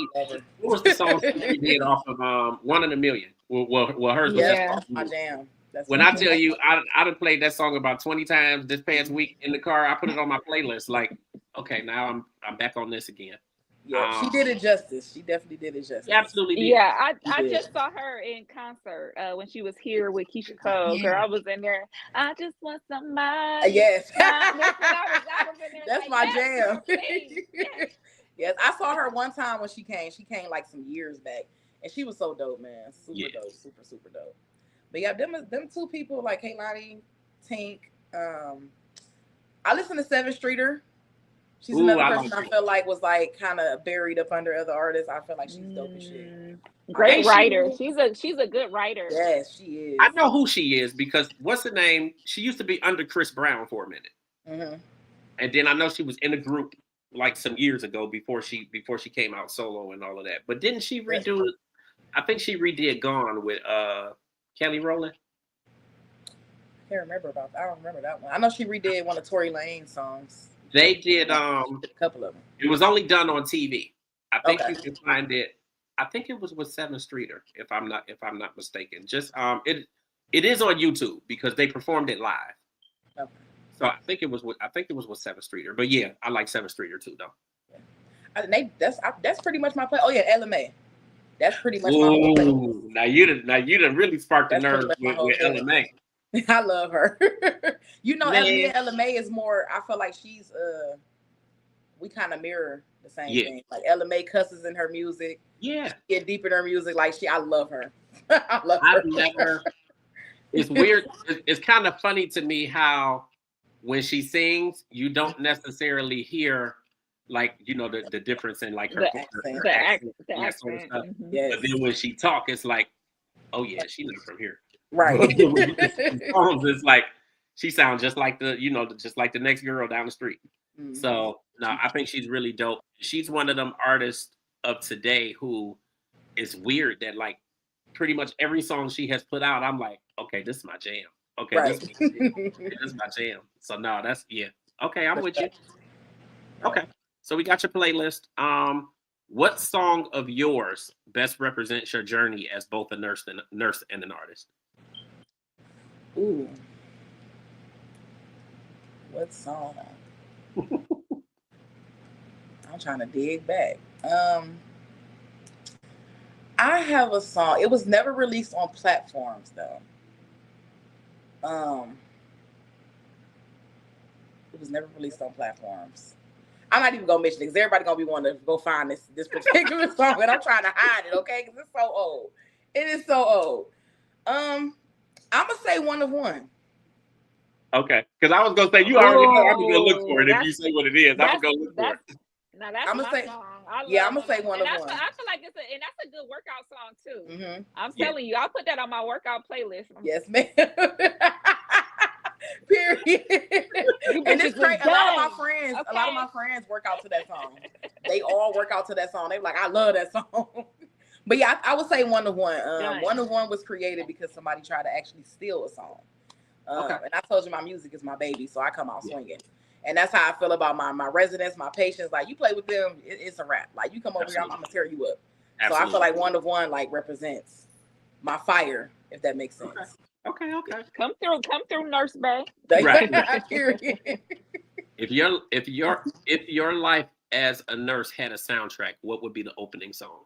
what was the song she did off of One in a Million? Well, hers was just my jam. When I tell you, I done played that song about 20 times this past week in the car. I put it on my playlist. Like, okay, now I'm back on this again. Yeah, she did it justice. She definitely did it justice. Absolutely did. Yeah, I just saw her in concert when she was here with Keisha Cole. Girl, I was in there. I just want somebody. Yes. I was in there. That's like, my yes, jam. Yes. Yes, I saw her one time when she came. She came like some years back, and she was so dope, man. Super dope, super dope. But yeah, them two people like Kehlani, Tink. I listen to Seven Streeter. She's another person I feel like was like kind of buried up under other artists. I feel like she's dope as shit. Great writer. She's a good writer. Yes, she is. I know who she is because what's the name? She used to be under Chris Brown for a minute, and then I know she was in a group like some years ago before she came out solo and all of that. But didn't she redo it? I think she redid "Gone" with Kelly Rowland. I can't remember about that. I don't remember that one. I know she redid one of Tory Lane's songs. They did a couple of them. It was only done on TV. I think you can find it. I think it was with Seven Streeter, if I'm not mistaken. Just it is on YouTube because they performed it live. Okay. So I think it was with Seven Streeter. But yeah, I like Seven Streeter too though. That's pretty much my play. Oh yeah, LMA. That's pretty much my whole play. Now you done really sparked the nerve with LMA. I love her. LMA is more. I feel like she's we kind of mirror the same thing. Like LMA cusses in her music. Yeah, she get deep in her music. Like I love her. I love her. It's weird. It's kind of funny to me how when she sings, you don't necessarily hear like the difference in like her accent that sort of stuff. Yes. But then when she talk, it's like, oh yeah, she's not from here. Right. It's like she sounds just like the next girl down the street. Mm-hmm. So no, I think she's really dope. She's one of them artists of today who is weird that like pretty much every song she has put out, I'm like, okay, this is my jam. Okay, this is my jam. So no, that's okay, I'm with you. Okay, so we got your playlist. What song of yours best represents your journey as both a nurse and an artist? Ooh. What song? I'm trying to dig back. I have a song. It was never released on platforms though. It was never released on platforms. I'm not even gonna mention it because everybody gonna be wanting to go find this particular song, and I'm trying to hide it, okay? Because it's so old. It is so old. I'm gonna say One of One. Okay, because I was gonna say you already know I'm gonna look for it if you say what it is. I'm gonna look for it. Now that's I'm my song. I'm gonna say One of One. I feel like that's a good workout song too. Mm-hmm. I'm telling you, I'll put that on my workout playlist. Yes, ma'am. Period. And it's crazy. A lot of my friends work out to that song. They all work out to that song. They're like, I love that song. But yeah, I would say One of One. One of One was created because somebody tried to actually steal a song. And I told you my music is my baby, so I come out swinging. And that's how I feel about my residents, my patients. Like, you play with them, it's a wrap. Like, you come over Absolutely. here, I'm gonna tear you up. Absolutely. So I feel like one of one like represents my fire, if that makes sense. Okay. Come through, Nurse Bay. Right. Period. If your life as a nurse had a soundtrack, what would be the opening song?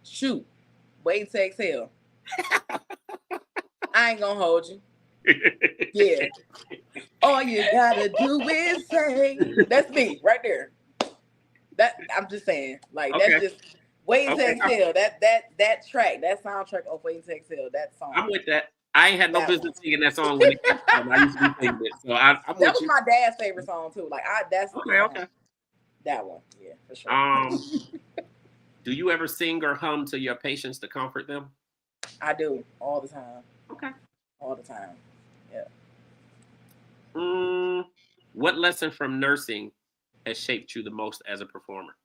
Shoot. Wait to exhale. I ain't gonna hold you. Yeah. All you gotta do is say. That's me right there. That I'm just saying. Like, Okay. that's just Wait to Okay. Exhale. That track, that soundtrack of Wait to Exhale, that song. I'm with that. I ain't had no That business one. singing that song when it came out. I used to be singing it. So I'm That with was you. my dad's favorite song too. Like, that's the song. Okay. That one. Yeah, for sure. Do you ever sing or hum to your patients to comfort them? I do all the time. Okay. All the time. Yeah. What lesson from nursing has shaped you the most as a performer?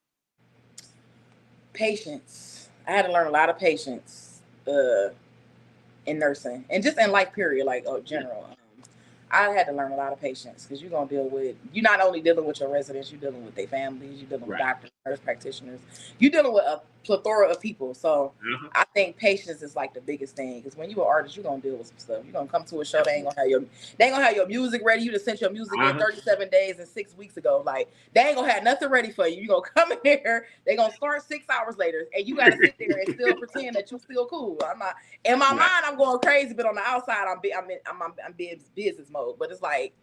Patience. I had to learn a lot of patience in nursing and just in life, period, like general. I had to learn a lot of patience because you're not only dealing with your residents, you're dealing with their families, you're dealing with doctors, nurse practitioners, you're dealing with a plethora of people. So I think patience is like the biggest thing, because when you're an artist, you're gonna deal with some stuff. You're gonna come to a show, they ain't gonna have your music ready. You just sent your music in 37 days and 6 weeks ago. Like, they ain't gonna have nothing ready for you. You gonna come in there, they gonna start 6 hours later, and you gotta sit there and still pretend that you still cool. I'm not in my mind, I'm going crazy, but on the outside, I'm being business mode. But it's like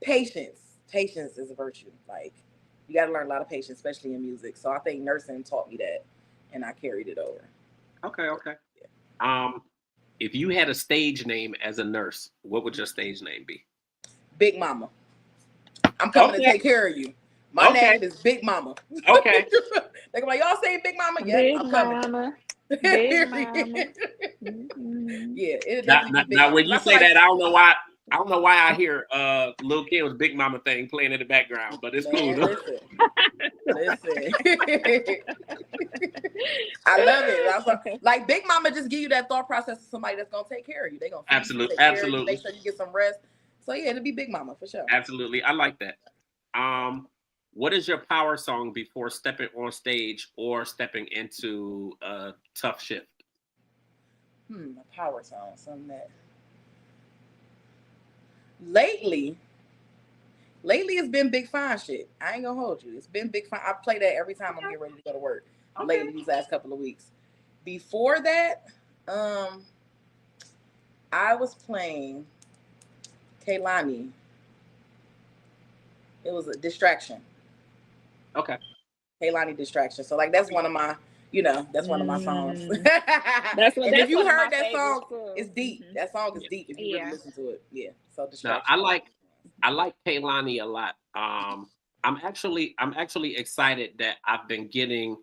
patience is a virtue. Like, you got to learn a lot of patience, especially in music. So I think nursing taught me that, and I carried it over. Okay. Yeah. If you had a stage name as a nurse, what would your stage name be? Big Mama. I'm coming to take care of you. My name is Big Mama. Okay. They're like, y'all say Big Mama? Yeah, I'm coming. Mama. Big Mama. Yeah, it now when you say that, I don't know why I hear Lil Kim's Big Mama thing playing in the background, but it's cool. Listen. I love it. Like, Big Mama just give you that thought process of somebody that's gonna take care of you. They're gonna absolutely make sure you get some rest. So yeah, it'll be Big Mama for sure. Absolutely, I like that. What is your power song before stepping on stage or stepping into a tough shift? A power song, something that lately it's been Big Fine shit. I ain't gonna hold you. It's been Big Fine. I play that every time I'm getting ready to go to work. Lately, these last couple of weeks. Before that, I was playing Kehlani. It was a distraction. Okay. Kehlani Distraction. So like, that's one of my, that's one of my songs. If you heard that song, it's deep. That song is deep if you really listen to it. Yeah. So Distraction. Now, I like Kehlani a lot. I'm actually excited that I've been getting,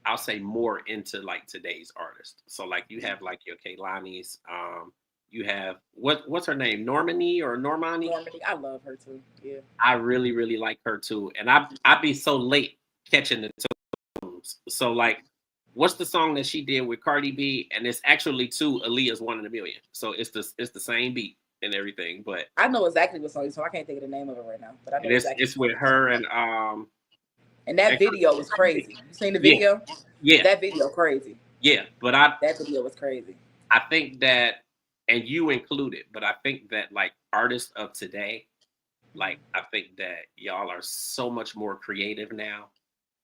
I'll say, more into like today's artists. So like, you have like your Kehlani's, you have what's her name? Normani. Normani. I love her too. Yeah. I really, really like her too. And I'd be so late catching the tunes. So like, what's the song that she did with Cardi B? And it's actually to Aaliyah's One in a Million. So it's the same beat and everything. But I know exactly what song you're talking. I can't think of the name of it right now. But I know exactly. It's with her and that video was crazy. You seen the video? Yeah. That video crazy. Yeah, but that video was crazy. I think that, and you included, but I think that like artists of today, like, I think that y'all are so much more creative now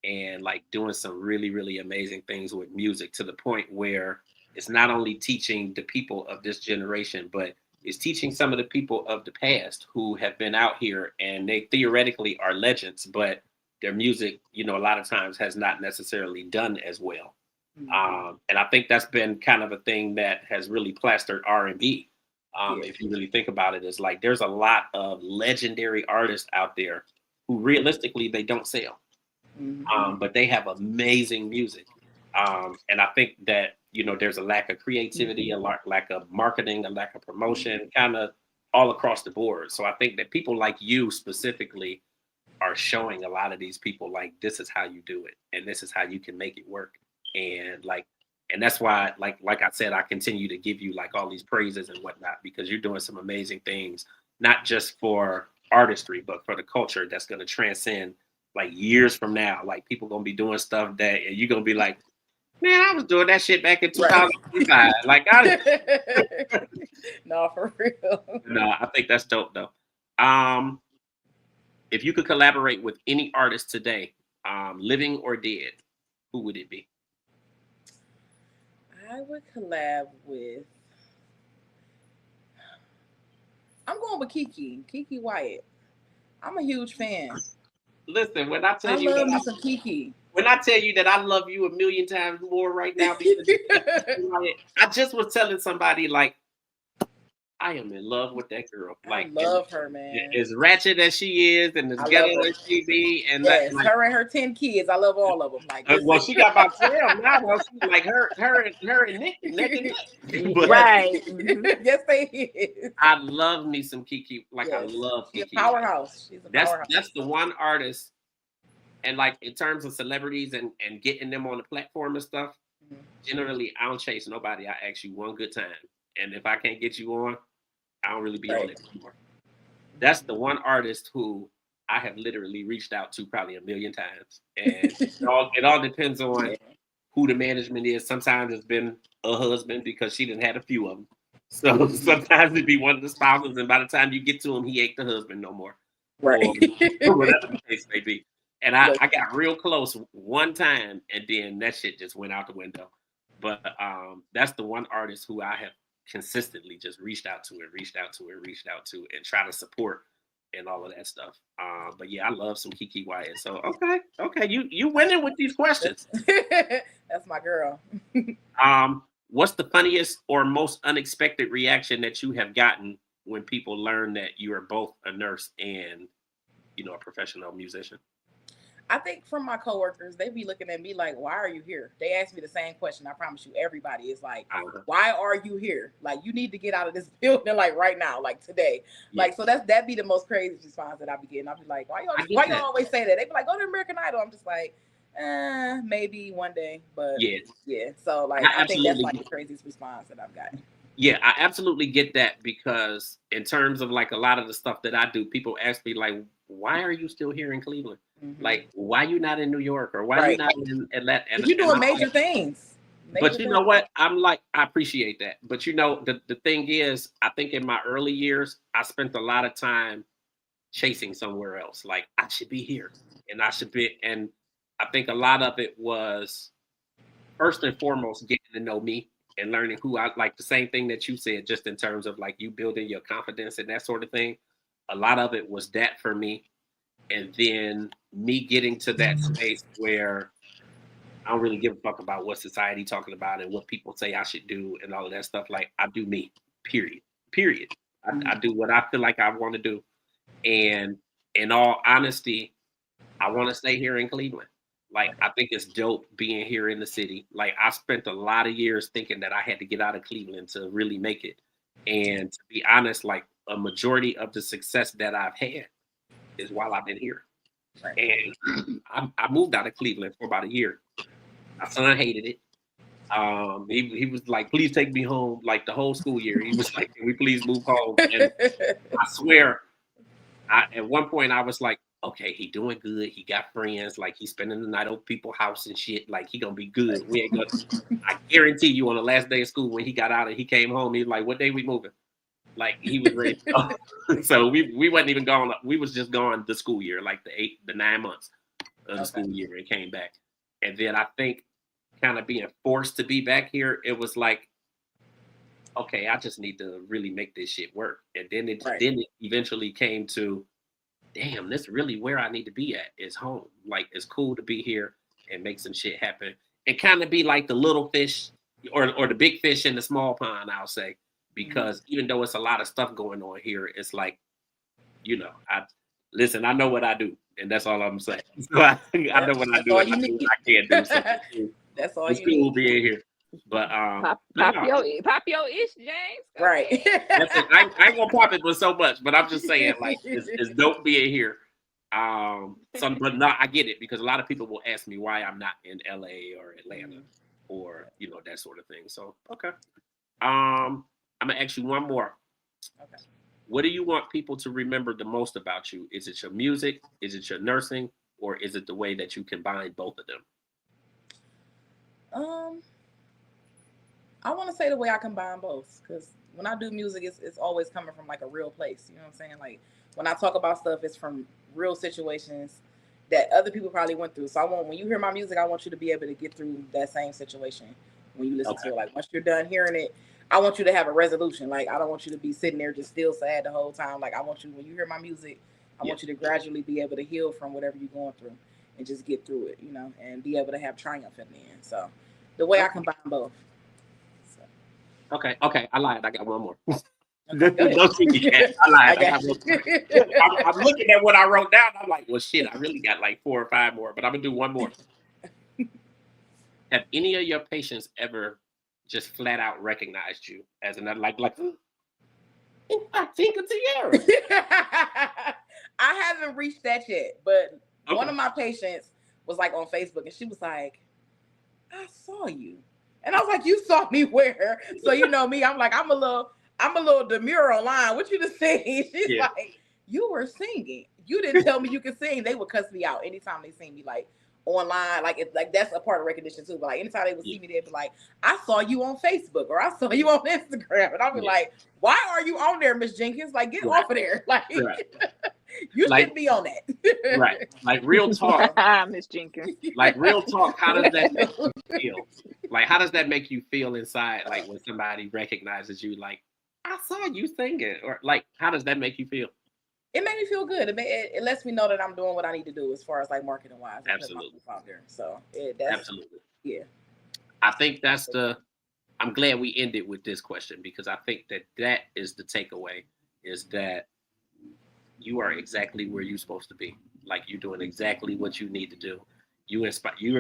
and like doing some really, really amazing things with music, to the point where it's not only teaching the people of this generation, but it's teaching some of the people of the past who have been out here and they theoretically are legends, but their music, a lot of times has not necessarily done as well. And I think that's been kind of a thing that has really plastered R&B. If you really think about it, is like there's a lot of legendary artists out there who realistically they don't sell, but they have amazing music. And I think that there's a lack of creativity, a lack of marketing, a lack of promotion, kind of all across the board. So I think that people like you specifically are showing a lot of these people like, this is how you do it, and this is how you can make it work. And like, And that's why, like I said, I continue to give you like all these praises and whatnot, because you're doing some amazing things, not just for artistry, but for the culture that's going to transcend like years from now. Like people going to be doing stuff that, and you're going to be like, man, I was doing that shit back in Right. 2005. Like, No, for real. no, I think that's dope though. Um, if you could collaborate with any artist today, living or dead, who would it be? I would collab with. I'm going with Kiki Wyatt. I'm a huge fan. Listen, when I I tell you love me that some Kiki. when I tell you that I love you a million times more right now, because I just was telling somebody like I am in love with that girl. I Like love her, man. as ratchet as she is, and as I ghetto love her. as she be, and that Yes, like, her and her 10 kids. I love all of them. Like, well, listen. she got about 12 now. Well, she, like her and Nick, neck and neck. But Right. Yes, they is. I love me some Kiki. Like I Yes. love She's a Kiki. powerhouse. She's a powerhouse. That's the one artist, and like in terms of celebrities and getting them on the platform and stuff. Mhm. Generally, I don't chase nobody. I ask you one good time, and if I can't get you on, I don't really be on Right. it anymore. That's the one artist who I have literally reached out to probably a million times, and it all depends on Yeah. who the management is. Sometimes it's been a husband because she didn't had a few of them. So sometimes it'd be one of the spouses, and by the time you get to him, he ain't the husband no more, Right. or whatever the case may be. And Look. I got real close one time, and then that shit just went out the window. But that's the one artist who I have consistently just reached out to and try to support and all of that stuff. But yeah, I love some Kiki Wyatt. So okay, you winning with these questions. That's my girl. What's the funniest or most unexpected reaction that you have gotten when people learn that you are both a nurse and a professional musician? I think from my coworkers, they be looking at me like, "Why are you here?" They ask me the same question. I promise you, everybody is like, "Why are you here? Like, you need to get out of this building like right now, like today." Yeah. Like, so that be the most crazy response that I be getting. I'll be like, "Why you always say that?" They be like, "Go to American Idol." I'm just like, maybe one day, but yeah. So like, I think that's like the craziest response that I've gotten. Yeah, I absolutely get that, because in terms of like a lot of the stuff that I do, people ask me like, why are you still here in Cleveland? Mm-hmm. Like, why you not in New York, or why you not in Atlanta? And you're doing major things. But you know what? I'm like, I appreciate that. But the thing is, I think in my early years, I spent a lot of time chasing somewhere else. Like, I should be here, and I should be. And I think a lot of it was first and foremost getting to know me and learning who I like. The same thing that you said, just in terms of like you building your confidence and that sort of thing. A lot of it was that for me. And then me getting to that space where I don't really give a fuck about what society talking about and what people say I should do and all of that stuff. Like, I do me, period. I do what I feel like I want to do. And in all honesty, I want to stay here in Cleveland. Like, I think it's dope being here in the city. Like, I spent a lot of years thinking that I had to get out of Cleveland to really make it. And to be honest, like a majority of the success that I've had is while I've been here. And I moved out of Cleveland for about a year. My son hated it. He was like, please take me home. Like the whole school year, he was like, can we please move home? And I swear, at one point I was like, okay, he doing good. He got friends. Like, he's spending the night over people's house and shit. Like, he gonna be good. We ain't gonna. I guarantee you, on the last day of school, when he got out and he came home, he was like, what day we moving? Like, he was ready to go. So we wasn't even gone. We was just gone the school year, like the 9 months of the school year, and came back. And then I think kind of being forced to be back here, it was like, okay, I just need to really make this shit work. And then it eventually came to, damn, this really where I need to be at, is home. Like, it's cool to be here and make some shit happen and kind of be like the little fish or the big fish in the small pond, I'll say, because even though it's a lot of stuff going on here, it's like, I know what I do, and that's all I'm saying. So I know what I do, and I know what I can't do. So that's all it's you cool need. Being here. But pop your ish, James. Right. I ain't gonna pop it with so much, but I'm just saying, like, it's dope being here. But no, I get it, because a lot of people will ask me why I'm not in LA or Atlanta. or that sort of thing. So okay. I'm gonna ask you one more. Okay. What do you want people to remember the most about you? Is it your music? Is it your nursing? Or is it the way that you combine both of them? Um, I want to say the way I combine both, because when I do music, it's always coming from like a real place. You know what I'm saying? Like when I talk about stuff, it's from real situations that other people probably went through. So I want, when you hear my music, I want you to be able to get through that same situation when you listen Okay. to it. Like once you're done hearing it, I want you to have a resolution. Like I don't want you to be sitting there just still sad the whole time. Like I want you, when you hear my music, I Yeah. want you to gradually be able to heal from whatever you're going through and just get through it, and be able to have triumph in the end. So the way I Okay. combine both. So. Okay. Okay. I lied. I got one more. Okay, go ahead. Don't see me, cat. I lied. I I got got you. one more. I'm looking at what I wrote down. I'm like, well, shit. I really got like 4 or 5 more, but I'm gonna do one more. Have any of your patients ever just flat out recognized you as another, like, I think it's Tierra? I haven't reached that yet, but one Okay. of my patients was like on Facebook, and she was like, "I saw you," and I was like, "You saw me where?" So you know me, I'm a little demure online. What you just saying? She's Yeah. like, "You were singing. You didn't tell me you could sing." They would cuss me out anytime they see me like online. Like it's like that's a part of recognition too. But like anytime they would see Yeah. me, they'd be like, "I saw you on Facebook," or "I saw you on Instagram," and I'll be Yeah. like, "Why are you on there, Miss Jenkins? Like get Right. off of there. Like Right. you Like, shouldn't be on that." right. Like real talk. Miss Jenkins. Like real talk. How does that make So, you feel? Like, how does that make you feel inside? Like when somebody recognizes you, like, I saw you singing, or like, how does that make you feel? it made me feel good. It lets me know that I'm doing what I need to do as far as like marketing wise and putting Absolutely. myself out there. So that's Absolutely. yeah. I think that's I'm glad we ended with this question, because I think that is the takeaway, is that you are exactly where you're supposed to be. Like you're doing exactly what you need to do. You're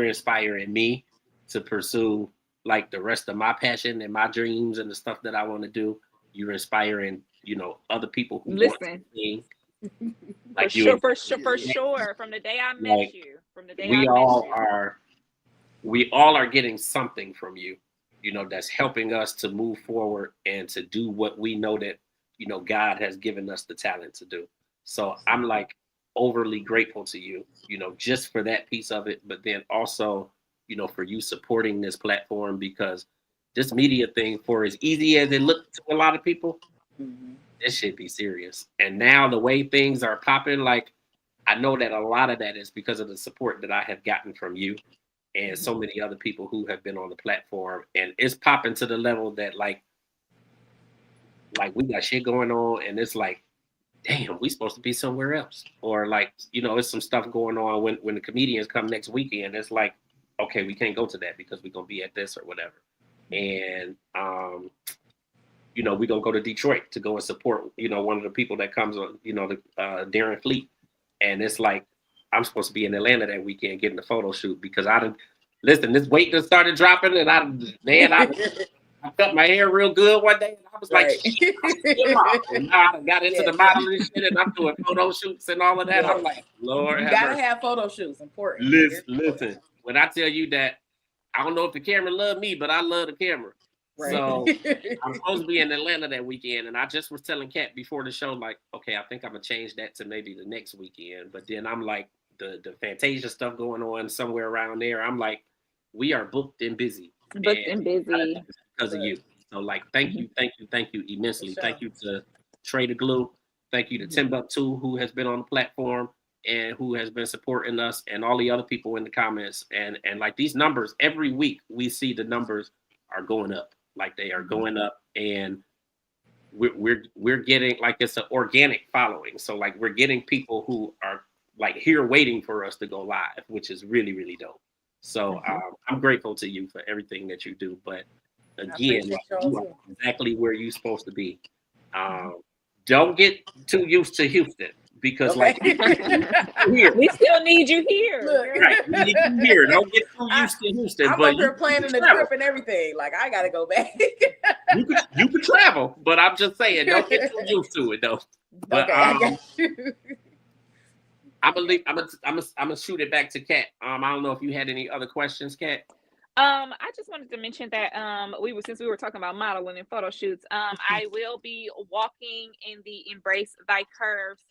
inspiring me to pursue like the rest of my passion and my dreams and the stuff that I want to do. You're inspiring, other people who want to Listen, sing. for Like sure, you, for sure. From the day I met like you, from the day I we met all you. are, we all are getting something from you, that's helping us to move forward and to do what we know that, God has given us the talent to do. So I'm like overly grateful to you, just for that piece of it, but then also, for you supporting this platform, because this media thing, for as easy as it looked to a lot of people, Mm-hmm. this should be serious. And now the way things are popping, like I know that a lot of that is because of the support that I have gotten from you and so many other people who have been on the platform, and it's popping to the level that like we got shit going on, and it's like, damn, we supposed to be somewhere else, or like, it's some stuff going on when the comedians come next weekend. It's like, okay, we can't go to that because we're gonna be at this or whatever, and we're gonna go to Detroit to go and support, one of the people that comes on, the Darren Fleet, and it's like I'm supposed to be in Atlanta that weekend getting the photo shoot because I didn't listen. This weight just started dropping, and I cut my hair real good one day, and I was like, Right. shit, I'm still off. And now I got into Yeah. the modeling shit, and I'm doing photo shoots and all of that. Yeah. I'm like, Lord You have gotta mercy. have photo shoots. Important. Very important. Listen. When I tell you that, I don't know if the camera love me, but I love the camera. Right. So I'm supposed to be in Atlanta that weekend, and I just was telling Kat before the show, like, okay, I think I'm gonna change that to maybe the next weekend. But then I'm like, the Fantasia stuff going on somewhere around there. I'm like, we are booked and busy, Booked and and a lot of busy. that is because of you. So like, thank you, thank you For immensely. sure. Thank you to Trey the Glue. Thank you to Timbuktu, who has been on the platform and who has been supporting us, and all the other people in the comments. And like these numbers, every week we see the numbers are going up. Like they are going up, and we're getting, like, it's an organic following. So like we're getting people who are like here waiting for us to go live, which is really, really dope. So I'm grateful to you for everything that you do. But I again, appreciate like, y'all you are too. exactly where you're supposed to be. Don't get too used to Houston, because like Okay. here, We still need you here. Look, right? We need you here. Don't get too used to Houston, I'm but up here you can planning the travel. trip and everything. Like I gotta go back. You could travel, but I'm just saying, don't get too used to it though. But Okay, I got you. I'm gonna shoot it back to Kat. I don't know if you had any other questions, Kat. I just wanted to mention that since we were talking about modeling and photo shoots, I will be walking in the Embrace Thy Curves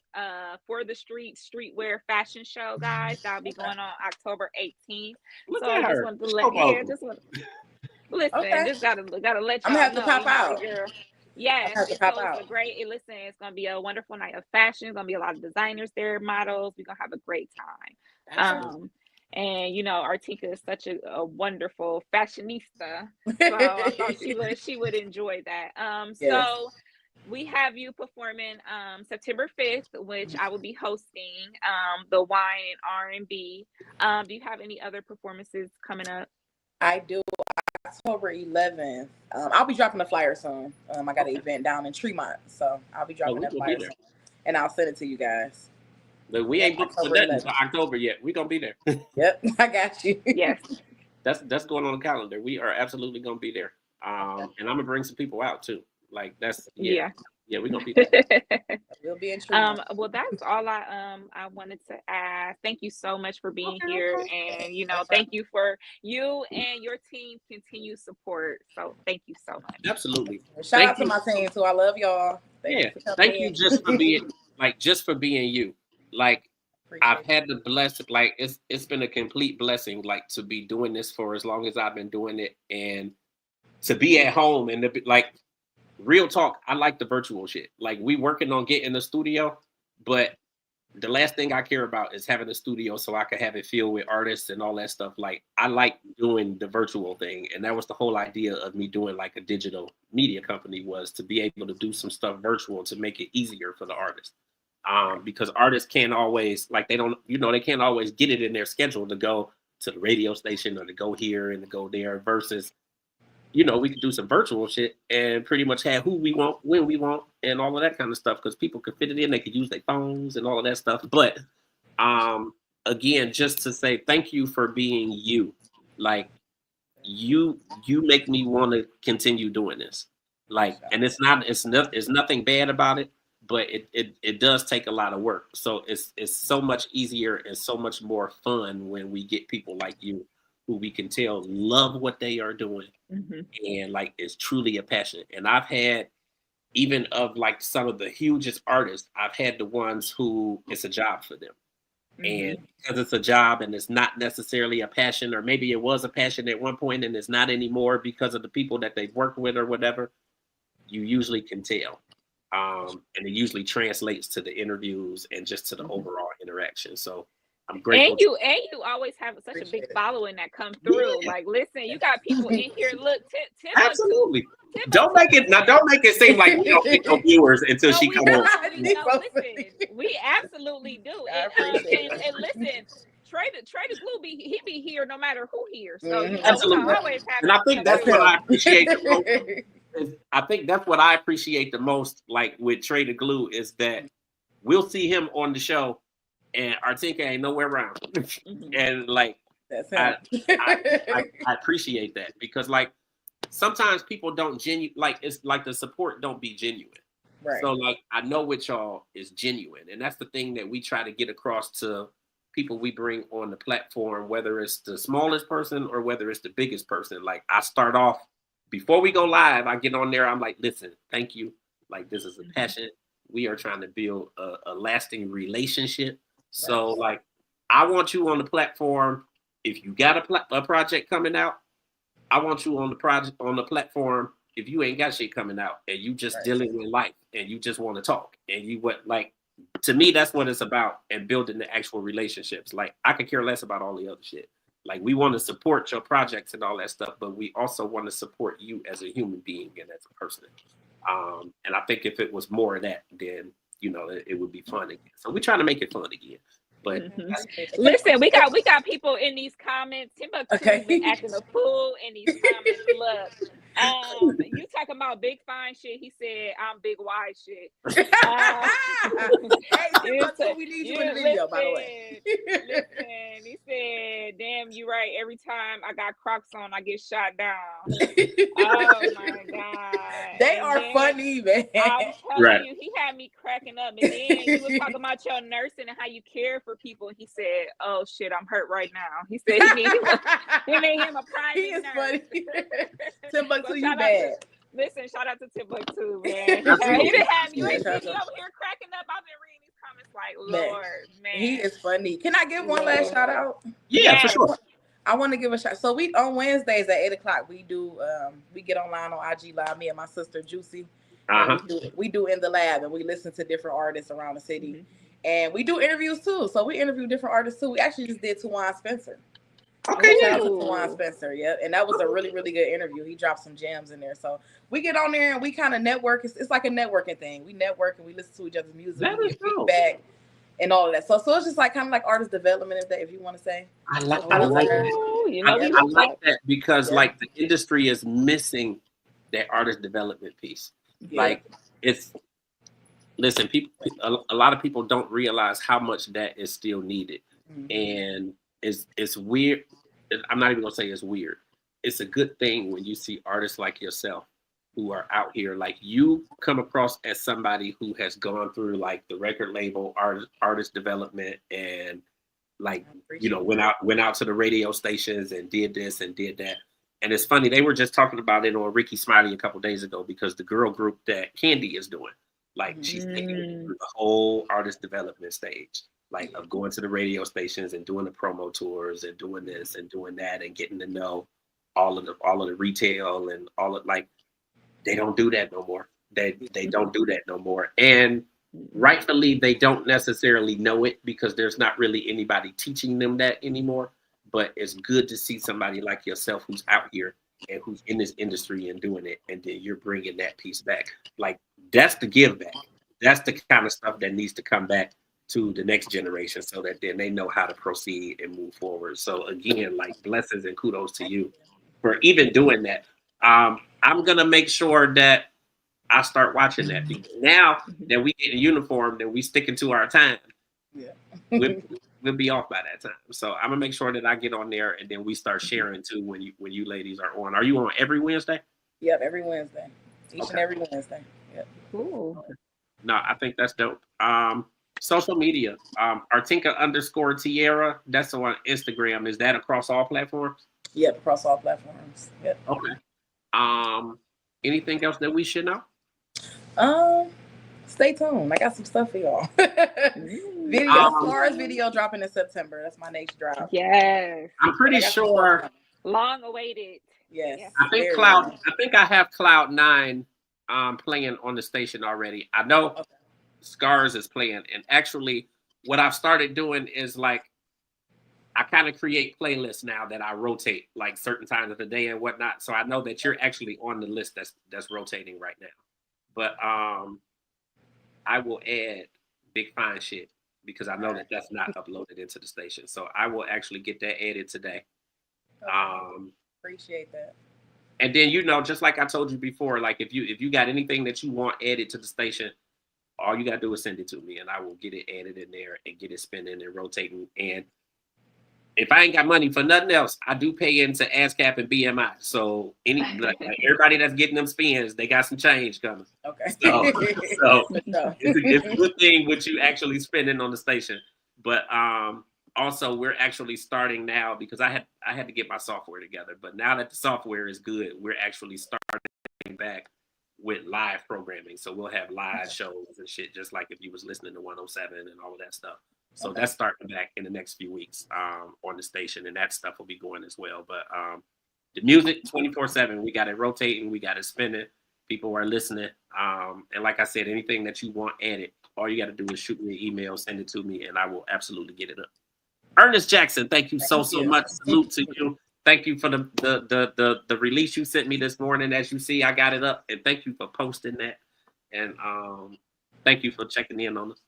for the streetwear fashion show, guys. That'll be going on October 18th. Look So at just her. wanted to Showboating. just want listen, Okay. just gotta let I'm gonna y'all have to know, pop your out. girl. I'm Yes, gonna have to pop it's out. a great. Listen, it's gonna be a wonderful night of fashion. It's gonna be a lot of designers there, models. We're gonna have a great time. Absolutely. And Artika is such a wonderful fashionista, so I thought she would enjoy that. Yes. So we have you performing September 5th, which I will be hosting the wine and R&B. Do you have any other performances coming up? I do. October 11th. I'll be dropping the flyer soon. I got an event down in Tremont, so I'll be Oh, dropping we that gonna be flyer there. soon, and I'll send it to you guys. But we Yeah, ain't booked for October nothing until 11th. October yet. We gonna be there. Yep, I got you. Yes. That's going on the calendar. We are absolutely gonna be there. Okay. And I'm gonna bring some people out too. Like that's Yeah. we're gonna be there. We'll be in Tremont. Well, that's all I wanted to ask. Thank you so much for being here, and thank you for you and your team continued support. So thank you so much. Absolutely. Shout Thank out to you. my team too. I love y'all. Thank Yeah. you for Thank coming you in. just for being you. Like I've Appreciate had the blessing, like it's been a complete blessing, like to be doing this for as long as I've been doing it, and to be at home and to be, like real talk. I like the virtual shit. Like we working on getting the studio, but the last thing I care about is having a studio so I can have it filled with artists and all that stuff. Like I like doing the virtual thing, and that was the whole idea of me doing like a digital media company, was to be able to do some stuff virtual to make it easier for the artists. Because artists can't always, like, they don't, they can't always get it in their schedule to go to the radio station or to go here and to go there, versus we could do some virtual shit and pretty much have who we want, when we want, and all of that kind of stuff, because people could fit it in. They could use their phones and all of that stuff. But again, just to say thank you for being you. Like you make me want to continue doing this. Like, and it's nothing bad about it, but it does take a lot of work. So it's so much easier and so much more fun when we get people like you, who we can tell love what they are doing, and like is truly a passion. And I've had, even of like some of the hugest artists, I've had the ones who it's a job for them. And because it's a job and it's not necessarily a passion, or maybe it was a passion at one point and it's not anymore because of the people that they've worked with or whatever, you usually can tell. And it usually translates to the interviews and just to the overall interaction. So I'm grateful. And you always have such a big following that come through. Yeah. Like, listen, you got people in here. Look, Absolutely. Don't make it seem like we don't get no viewers until she comes on. Listen, we absolutely do. And listen, Trey the Glue he be here no matter who here. So Absolutely. we always have. And I think that's what I appreciate the most. I think that's what I appreciate the most, like with Trey the Glue, is that we'll see him on the show and Artinka ain't nowhere around. And like I appreciate that, because like sometimes people don't like, it's like the support don't be genuine. Right. So like I know with y'all is genuine, and that's the thing that we try to get across to people we bring on the platform, whether it's the smallest person or whether it's the biggest person. Like I start off, before we go live, I get on there, I'm like, listen, thank you. Like this is a passion. We are trying to build a lasting relationship. So like, I want you on the platform. If you got a project coming out, I want you on the platform. If you ain't got shit coming out and you just dealing with life and you just want to talk, and to me, that's what it's about, and building the actual relationships. Like I could care less about all the other shit. Like we want to support your projects and all that stuff, but we also want to support you as a human being and as a person. And I think if it was more of that, then it would be fun again. So we're trying to make it fun again. But listen, we got people in these comments. Timbuktu's been acting a fool in these comments. Look, You talking about big fine shit? He said I'm big wide shit. Hey, Timbuktu, we need you in the video, by the way. Listen, he said, "Damn, you right. Every time I got Crocs on, I get shot down." Oh my god! They And are then, funny, man. I'm telling Right. you, he had me cracking up. And then you was talking about your nursing and how you care for people. He said, "Oh shit, I'm hurt right now." He said he need him a private He is nurse. funny. Timbuktu, So you shout out bad. listen, shout out to Timbuktu, man. He Absolutely. didn't have me. You Yeah, ain't shout see me out. over here cracking up. I've been reading these comments like, Man, Lord, he man. is funny. Can I give one last shout out? Yeah, for Yes. sure. I want to give a shout. So we on Wednesdays at 8:00 we do we get online on IG Live. Me and my sister Juicy, and we do in the lab, and we listen to different artists around the city, and we do interviews too. So we interview different artists too. We actually just did Tawan Spencer. Okay, Shout yeah. out to Tawan Spencer, yeah, and that was a really good interview. He dropped some gems in there, so we get on there and we kind of network. It's like a networking thing. We network and we listen to each other's music. That We is get dope. feedback and all of that. So it's just like kind of like artist development, if you want to say. I like Oh, that. you know, we I hooked like up. that because Yeah. like the industry is missing that artist development piece. Yeah. Like it's listen, people a lot of people don't realize how much that is still needed. And it's weird. I'm not even gonna say it's weird. It's a good thing when you see artists like yourself who are out here. Like you come across as somebody who has gone through like the record label, artist development, and like went out to the radio stations and did this and did that. And it's funny, they were just talking about it on Ricky Smiley a couple days ago because the girl group that Candy is doing, like she's taking it through the whole artist development stage, like of going to the radio stations and doing the promo tours and doing this and doing that and getting to know all of the retail and all of like they don't do that no more. They don't do that no more. And rightfully, they don't necessarily know it because there's not really anybody teaching them that anymore. But it's good to see somebody like yourself who's out here and who's in this industry and doing it. And then you're bringing that piece back. Like that's the give back. That's the kind of stuff that needs to come back to the next generation so that then they know how to proceed and move forward. So again, like blessings and kudos to you for even doing that. I'm going to make sure that I start watching that because now that we get in uniform and we sticking to our time, we'll be off by that time. So I'm gonna make sure that I get on there and then we start sharing too when you ladies are on. Are you on every Wednesday? Yep, every Wednesday. Each and every Wednesday. Yep. Cool. No, I think that's dope. Social media. Artinka_Tierra. That's on Instagram. Is that across all platforms? Yep, across all platforms. Yep. Okay. Anything else that we should know? Stay tuned. I got some stuff for y'all. Stars video dropping in September. That's my next drop. Yes. I'm pretty sure. Long awaited. Yes. I think I have Cloud9 playing on the station already. I know Scars is playing, and actually what I've started doing is like I kind of create playlists now that I rotate like certain times of the day and whatnot. So I know that you're actually on the list that's rotating right now. But I will add Big Fine Shit because I know that that's not uploaded into the station. So I will actually get that added today. Appreciate that. And then just like I told you before, like if you got anything that you want added to the station, all you gotta do is send it to me and I will get it added in there and get it spinning and rotating. And if I ain't got money for nothing else, I do pay into ASCAP and BMI. So everybody that's getting them spins, they got some change coming. Okay. So it's a good thing with you actually spending on the station. But also we're actually starting now because I had to get my software together. But now that the software is good, we're actually starting back with live programming. So we'll have live shows and shit, just like if you was listening to 107 and all of that stuff. So that's starting back in the next few weeks on the station, and that stuff will be going as well. But the music 24/7, we got it rotating, we got it spinning. People are listening, and like I said, anything that you want added, all you got to do is shoot me an email, send it to me, and I will absolutely get it up. Ernest Jackson, thank you so much. Salute to you. Thank you for the release you sent me this morning. As you see, I got it up, and thank you for posting that, and thank you for checking in on us.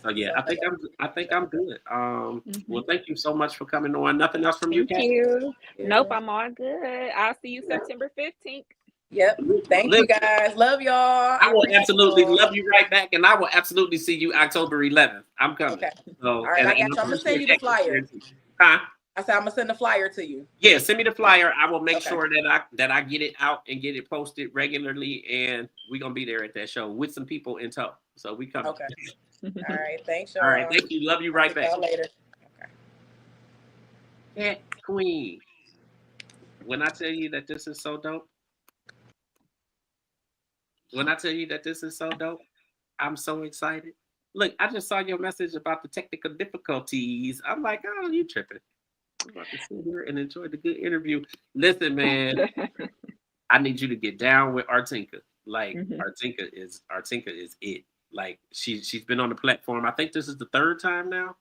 So yeah, I think I'm good. Well, Mhm. thank you so much for coming on. Nothing else from you, Thank Kat? you. Nope, Yeah. I'm all good. I'll see you September 15th. Yep. Thank you Listen, guys. Love y'all. I I will appreciate absolutely y'all. love you right back, and I will absolutely see you October 11th. I'm coming. Okay. So, All right, and I I'm got you. I'm pretty gonna send sure you the Kat gets there flyer. too. Huh? I said I'm gonna send the flyer to you. Yeah, send me the flyer. I will make Okay. sure that I get it out and get it posted regularly, and we're gonna be there at that show with some people in tow. So we coming. Okay. All right. Thanks, All right, y'all. thank you. Love you I'll right see back. y'all later. Okay. Cat Queen. When I tell you that this is so dope, when I tell you that this is so dope, I'm so excited. Look, I just saw your message about the technical difficulties. I'm like, oh, you tripping. I'm about to sit here and enjoy the good interview. Listen, man, I need you to get down with Artinka. Like Mhm. Artinka is it. Like she's been on the platform. I think this is the third time now.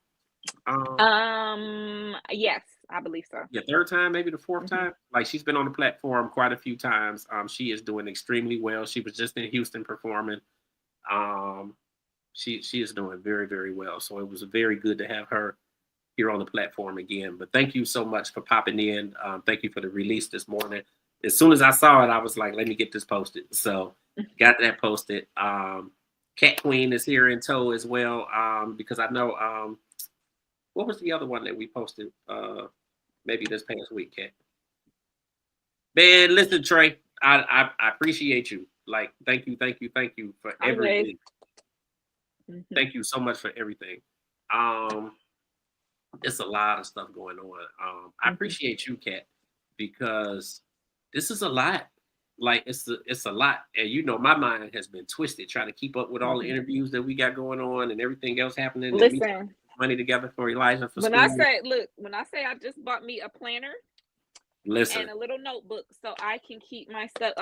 Um, Yes, I believe so. yeah, third time, maybe the fourth Mhm. time. Like she's been on the platform quite a few times. She is doing extremely well. She was just in Houston performing. Um, she is doing very, very well. So it was very good to have her here on the platform again. But thank you so much for popping in. Thank you for the release this morning. As soon as I saw it, I was like, let me get this posted. So got that posted. Cat Queen is here in tow as well. Because I know what was the other one that we posted maybe this past week, Cat? Man, listen, Trey, I appreciate you. Like, thank you for Always. everything. Mhm. Thank you so much for everything. Um, it's a lot of stuff going on. I Mhm. appreciate you, Kat, because this is a lot. Like it's a lot, and you know my mind has been twisted trying to keep up with all the Mhm. interviews that we got going on and everything else happening, and me trying to Listen, put money together for Elijah for when I school. say, look, when I say I just bought me a planner Listen, and a little notebook so I can keep my stuff.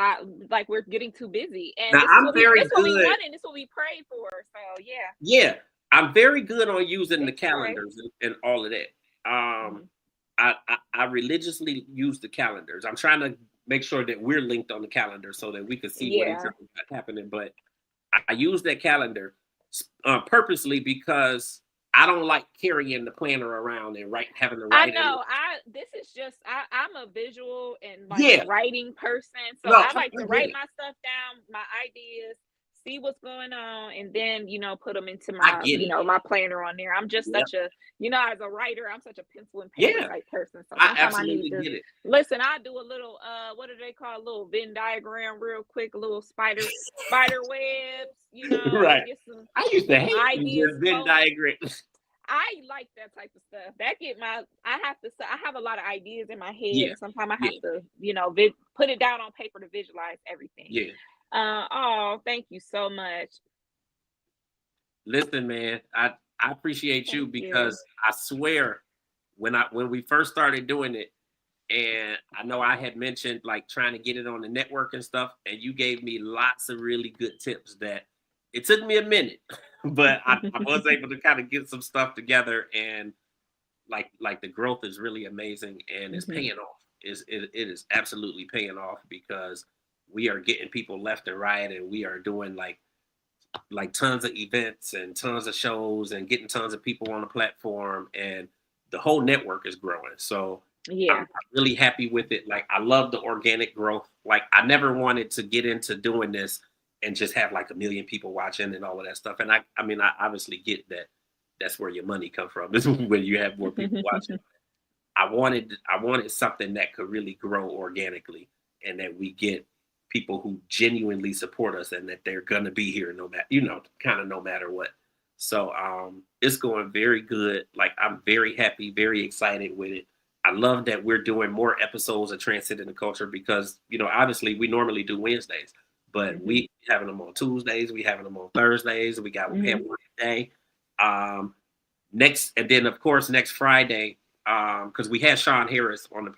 Like we're getting too busy, and now this is I'm what we very this is what we good. wanted. This is what we prayed for. So yeah, Yeah, I'm very good on using the thanks, Trey. calendars and all of that. Um, Mhm. I religiously use the calendars. I'm trying to make sure that we're linked on the calendar so that we can see what Yeah, exactly got happening. But I use that calendar purposely because I don't like carrying the planner around and having to I write it. know. This is just I'm a visual and like Yeah, writing person, so no, I like I to get write it. my stuff down, my ideas, see what's going on, and then put them into I my get it. my planner on there. I'm just Yep. such a as a writer, I'm such a pencil and paper Yeah, type person. So I sometimes I need absolutely to get it. listen. I do a little what do they call a little Venn diagram real quick, a little spider webs, Right. get some I used to hate them ideas just Venn flowing. diagrams. I like that type of stuff. That get my I have to I have a lot of ideas in my head Yeah, and sometimes I have yeah, to, put it down on paper to visualize everything. yeah. Oh, thank you so much. Listen, man, I appreciate you Thank you. because I swear when we first started doing it, and I know I had mentioned like trying to get it on the network and stuff, and you gave me lots of really good tips that it took me a minute, but I was able to kind of get some stuff together, and like the growth is really amazing and it's Mhm. paying off. It is absolutely paying off because we are getting people left and right, and we are doing like tons of events and tons of shows and getting tons of people on the platform, and the whole network is growing. So I'm Yeah. really happy with it. Like I love the organic growth. Like I never wanted to get into doing this and just have like a million people watching and all of that stuff. And I mean, I obviously get that that's where your money come from is when you have more people watching. I wanted something that could really grow organically and that we get people who genuinely support us and that they're gonna be here no matter kind of no matter what. So it's going very good. Like I'm very happy, very excited with it. I love that we're doing more episodes of Transcending the Culture because obviously we normally do Wednesdays, but Mhm. we having them on Tuesdays, we having them on Thursdays, we have Mhm. one today. Um, next, and then of course next Friday, because we had Sean Harris on the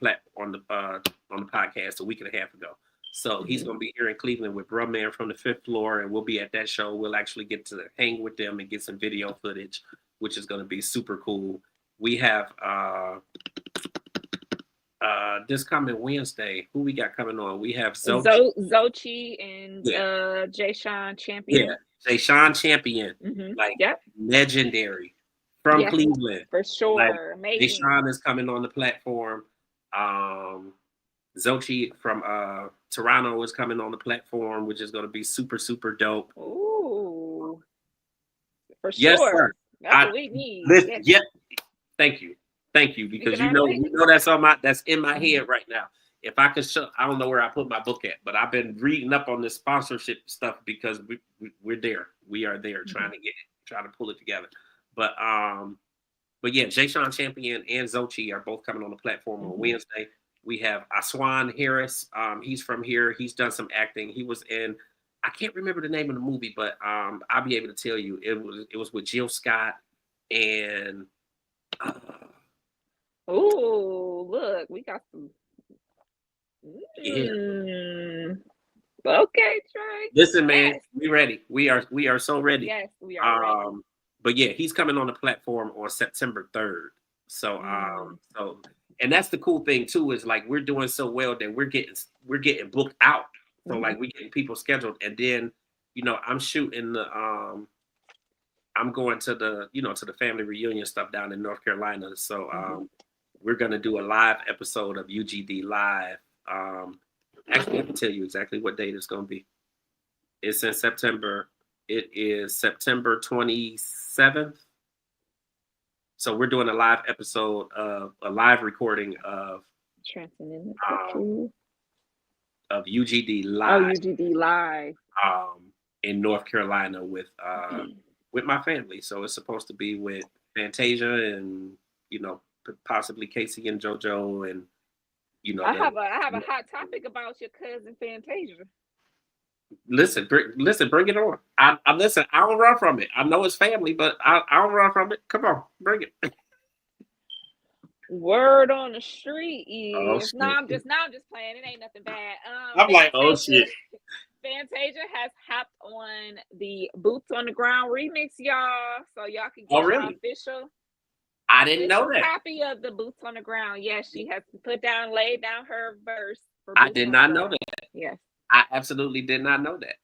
podcast a week and a half ago. So he's Mhm. going to be here in Cleveland with Brumman from the Fifth Floor, and we'll be at that show. We'll actually get to hang with them and get some video footage, which is going to be super cool. We have this coming Wednesday. Who we got coming on? We have Zochi. Zochi and Yeah, Jay Sean yeah, Champion. Jay Champion, like Yep. legendary from Yes, Cleveland. for Like sure. Amazing. Jay is coming on the platform. Zochi from Toronto is coming on the platform, which is going to be super, super dope. Ooh, for Yes, sure. sir. That's what we need. Listen, Yes. yeah, thank you, because Speaking our you know that's in my head right now. If I could show, I don't know where I put my book at, but I've been reading up on this sponsorship stuff because we're there. We are there trying to get it, trying to pull it together. But yeah, Jay Champion and Zochi are both coming on the platform on Wednesday. We have Aswan Harris. He's from here. He's done some acting. He was in, I can't remember the name of the movie, but I'll be able to tell you. It was with Jill Scott and Ooh, look, we got some. yeah. Okay, Trey. Listen, man, we ready. We are so ready. Yes, we are ready. But yeah, he's coming on the platform on September 3rd. So and that's the cool thing too, is like we're doing so well that we're getting booked out. So like we getting people scheduled, and then I'm shooting the I'm going to the to the family reunion stuff down in North Carolina. So we're gonna do a live episode of UGD Live. Actually, I can tell you exactly what date it's gonna be. It's in September. It is September 27th. So we're doing a live episode of a live recording of Transcending the Culture. Of UGD Live. Oh, UGD Live. In North Carolina with my family. So it's supposed to be with Fantasia and possibly Casey and JoJo and I have a hot topic about your cousin Fantasia. Listen, bring it on. I listen. I don't run from it. I know it's family, but I don't run from it. Come on, bring it. Word on the street is I'm just playing. It ain't nothing bad. I'm like, oh shit. Fantasia has hopped on the Boots on the Ground remix, y'all. So y'all can get your official. I didn't know that. Copy of the Boots on the Ground. Yes, she has laid down her verse. I did not know that. Yes. I absolutely did not know that.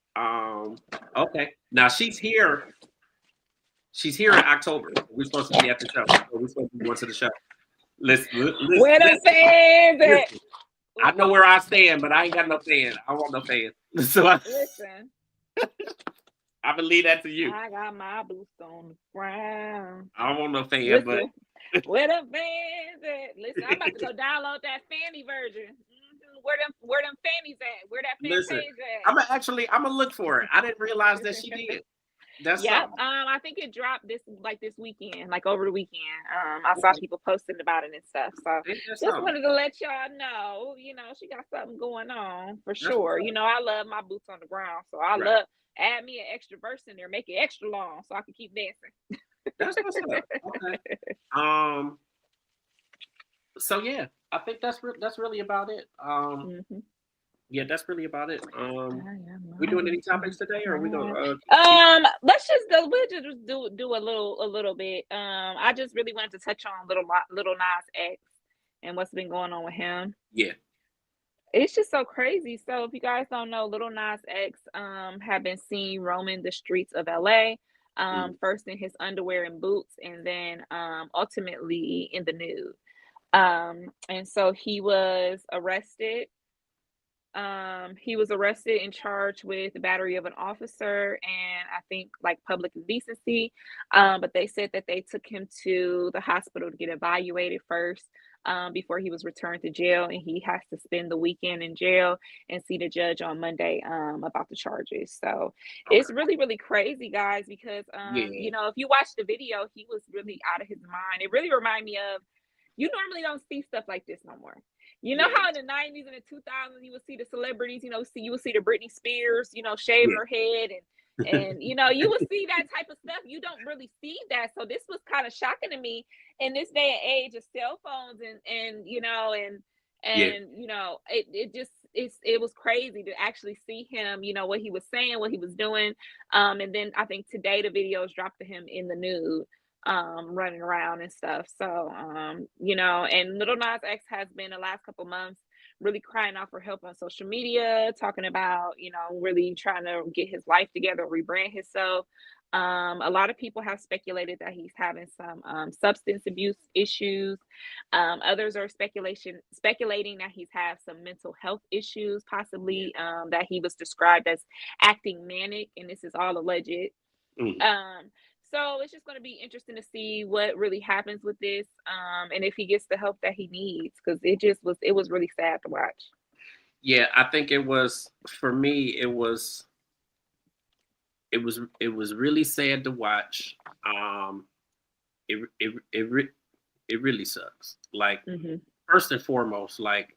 Okay. Now she's here. She's here in October. We're supposed to be at the show. We're supposed to be going to the show. Listen. Where the fans at? I know where I stand, but I ain't got no fans. I want no fans. So listen. I'm gonna leave that to you. I got my boots on the ground. I don't want no fans, but where the fans at? Listen, I'm about to go download that Fanny version. Where them fannies at? Where that Fantasia at? I'm gonna look for it. I didn't realize that she did. That's I think it dropped this weekend, like over the weekend. I saw people posting about it and stuff. So just wanted to let y'all know, she got something going on for sure. I love my boots on the ground, so I love add me an extra verse in there, make it extra long so I can keep dancing. That's what's up. Okay. So yeah, I think that's really about it. Yeah, that's really about it. We doing any topics today, or are we gonna? Let's just go. We'll just do a little bit. I just really wanted to touch on little Nas X and what's been going on with him. Yeah, it's just so crazy. So if you guys don't know, little Nas X have been seen roaming the streets of LA. First in his underwear and boots, and then ultimately in the nude. And so he was arrested. He was arrested and charged with the battery of an officer and I think like public indecency. But they said that they took him to the hospital to get evaluated first before he was returned to jail, and he has to spend the weekend in jail and see the judge on Monday about the charges. So it's really, really crazy, guys, because if you watch the video, he was really out of his mind. It really reminded me of, you normally don't see stuff like this no more. How in the 90s and the 2000s you would see the celebrities, you would see the Britney Spears, shaving her head and you would see that type of stuff. You don't really see that. So this was kind of shocking to me in this day and age of cell phones it was crazy to actually see him, what he was saying, what he was doing. And then I think today the videos dropped to him in the nude. Running around and stuff. So, and Little Nas X has been the last couple months really crying out for help on social media, talking about, really trying to get his life together, rebrand himself. A lot of people have speculated that he's having some substance abuse issues. Others are speculating that he's had some mental health issues, possibly that he was described as acting manic, and this is all alleged. Mhm. So it's just going to be interesting to see what really happens with this, and if he gets the help that he needs, because it was really sad to watch. Yeah, I think it was for me. It was really sad to watch. It it it re- it really sucks. Like Hmm. first and foremost, like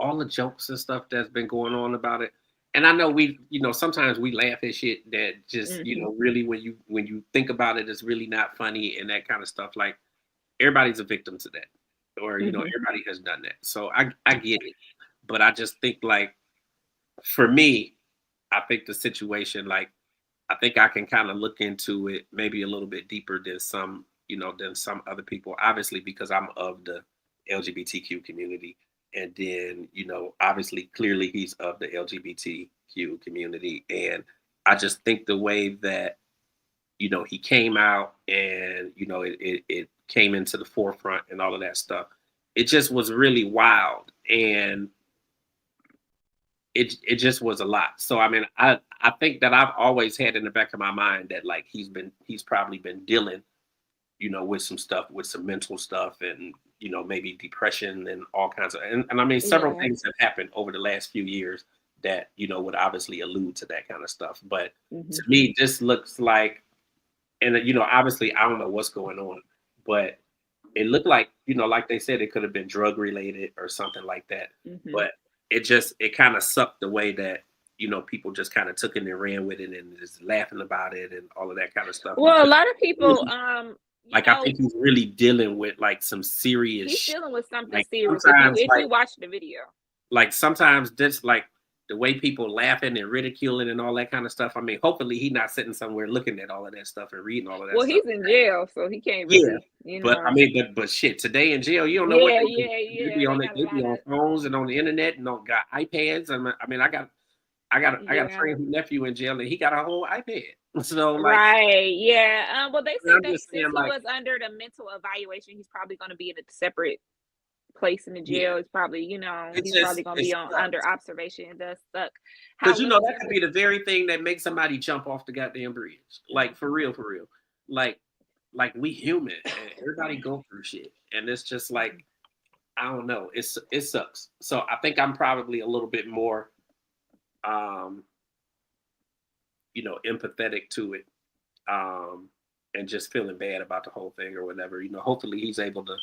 all the jokes and stuff that's been going on about it. And I know sometimes we laugh at shit that just, Hmm. really when you think about it, it's really not funny and that kind of stuff. Like everybody's a victim to that, or Hmm. everybody has done that. So I get it, but I just think like for me, I think the situation like I think I can kind of look into it maybe a little bit deeper than some other people. Obviously, because I'm of the LGBTQ community, and then obviously, clearly, he's of the LGBTQ community, and I just think the way that he came out and it came into the forefront and all of that stuff, it just was really wild, and it just was a lot. So I mean, I think that I've always had in the back of my mind that like he's probably been dealing, with some stuff, with some mental stuff, and maybe depression and all kinds of and I mean several Yeah. things have happened over the last few years that would obviously allude to that kind of stuff. But to Hmm. me, this looks like, and obviously I don't know what's going on, but it looked like, like they said, it could have been drug related or something like that. Hmm. But it kind of sucked the way that, people just kind of took it and ran with it and just laughing about it and all of that kind of stuff. Well, a Because lot of people, like I think he's really dealing with like some serious he's shit. dealing with something Like serious. If you sometimes if you watch the video. this like the way people laughing and ridiculing and all that kind of stuff. I mean, hopefully he's not sitting somewhere looking at all of that stuff and reading all of that Well, stuff. he's in jail, so he can't Yeah, really, but I mean, but shit, today in jail, you don't know what Yeah, they do. yeah, They yeah. be on They it. got a They be lot on of, phones and on the internet and got iPads. I mean, I got a yeah. friend whose nephew in jail and he got a whole iPad. So like, Right. Yeah. Well, they said I'm that just since saying he like, was under the mental evaluation, he's probably going to be in a separate place in the yeah, jail. It's probably, he's probably going to it be on under sucks observation. It does suck. because that However, could be the very thing that makes somebody jump off the goddamn bridge. Like for real, for real. Like we human and everybody go through shit, and it's just like I don't know. It sucks. So I think I'm probably a little bit more um empathetic to it, um, and just feeling bad about the whole thing or whatever. Hopefully he's able to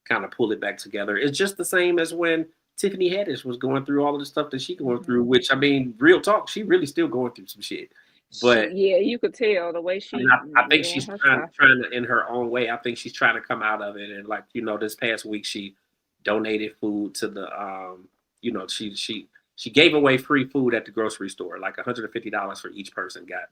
kind of pull it back together. It's just the same as when Tiffany Haddish was going through all of the stuff that she going mhm. through, which I mean, real talk, she really still going through some shit. But Yeah, you could tell the way I mean, she I think doing she's her trying stuff. trying to in her own way. I think she's trying to come out of it. And like, this past week she donated food to the she gave away free food at the grocery store, like $150 for each person got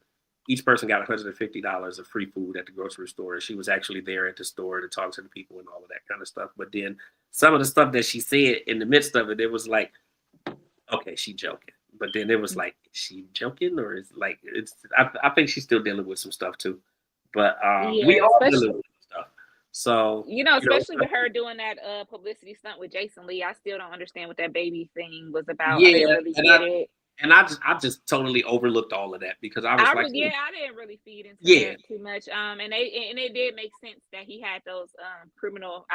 $150 of free food at the grocery store. And she was actually there at the store to talk to the people and all of that kind of stuff. But then some of the stuff that she said in the midst of it, it was like, okay, she joking. But then it was like, is she joking or is like it's? I think she's still dealing with some stuff too. But we Yeah, all especially dealing with some stuff. So especially with her doing that publicity stunt with Jason Lee. I still don't understand what that baby thing was about. I didn't yeah, really get it. I just totally overlooked all of that because I was like, Yeah, I didn't really feed into yeah, that too much. And it did make sense that he had those criminal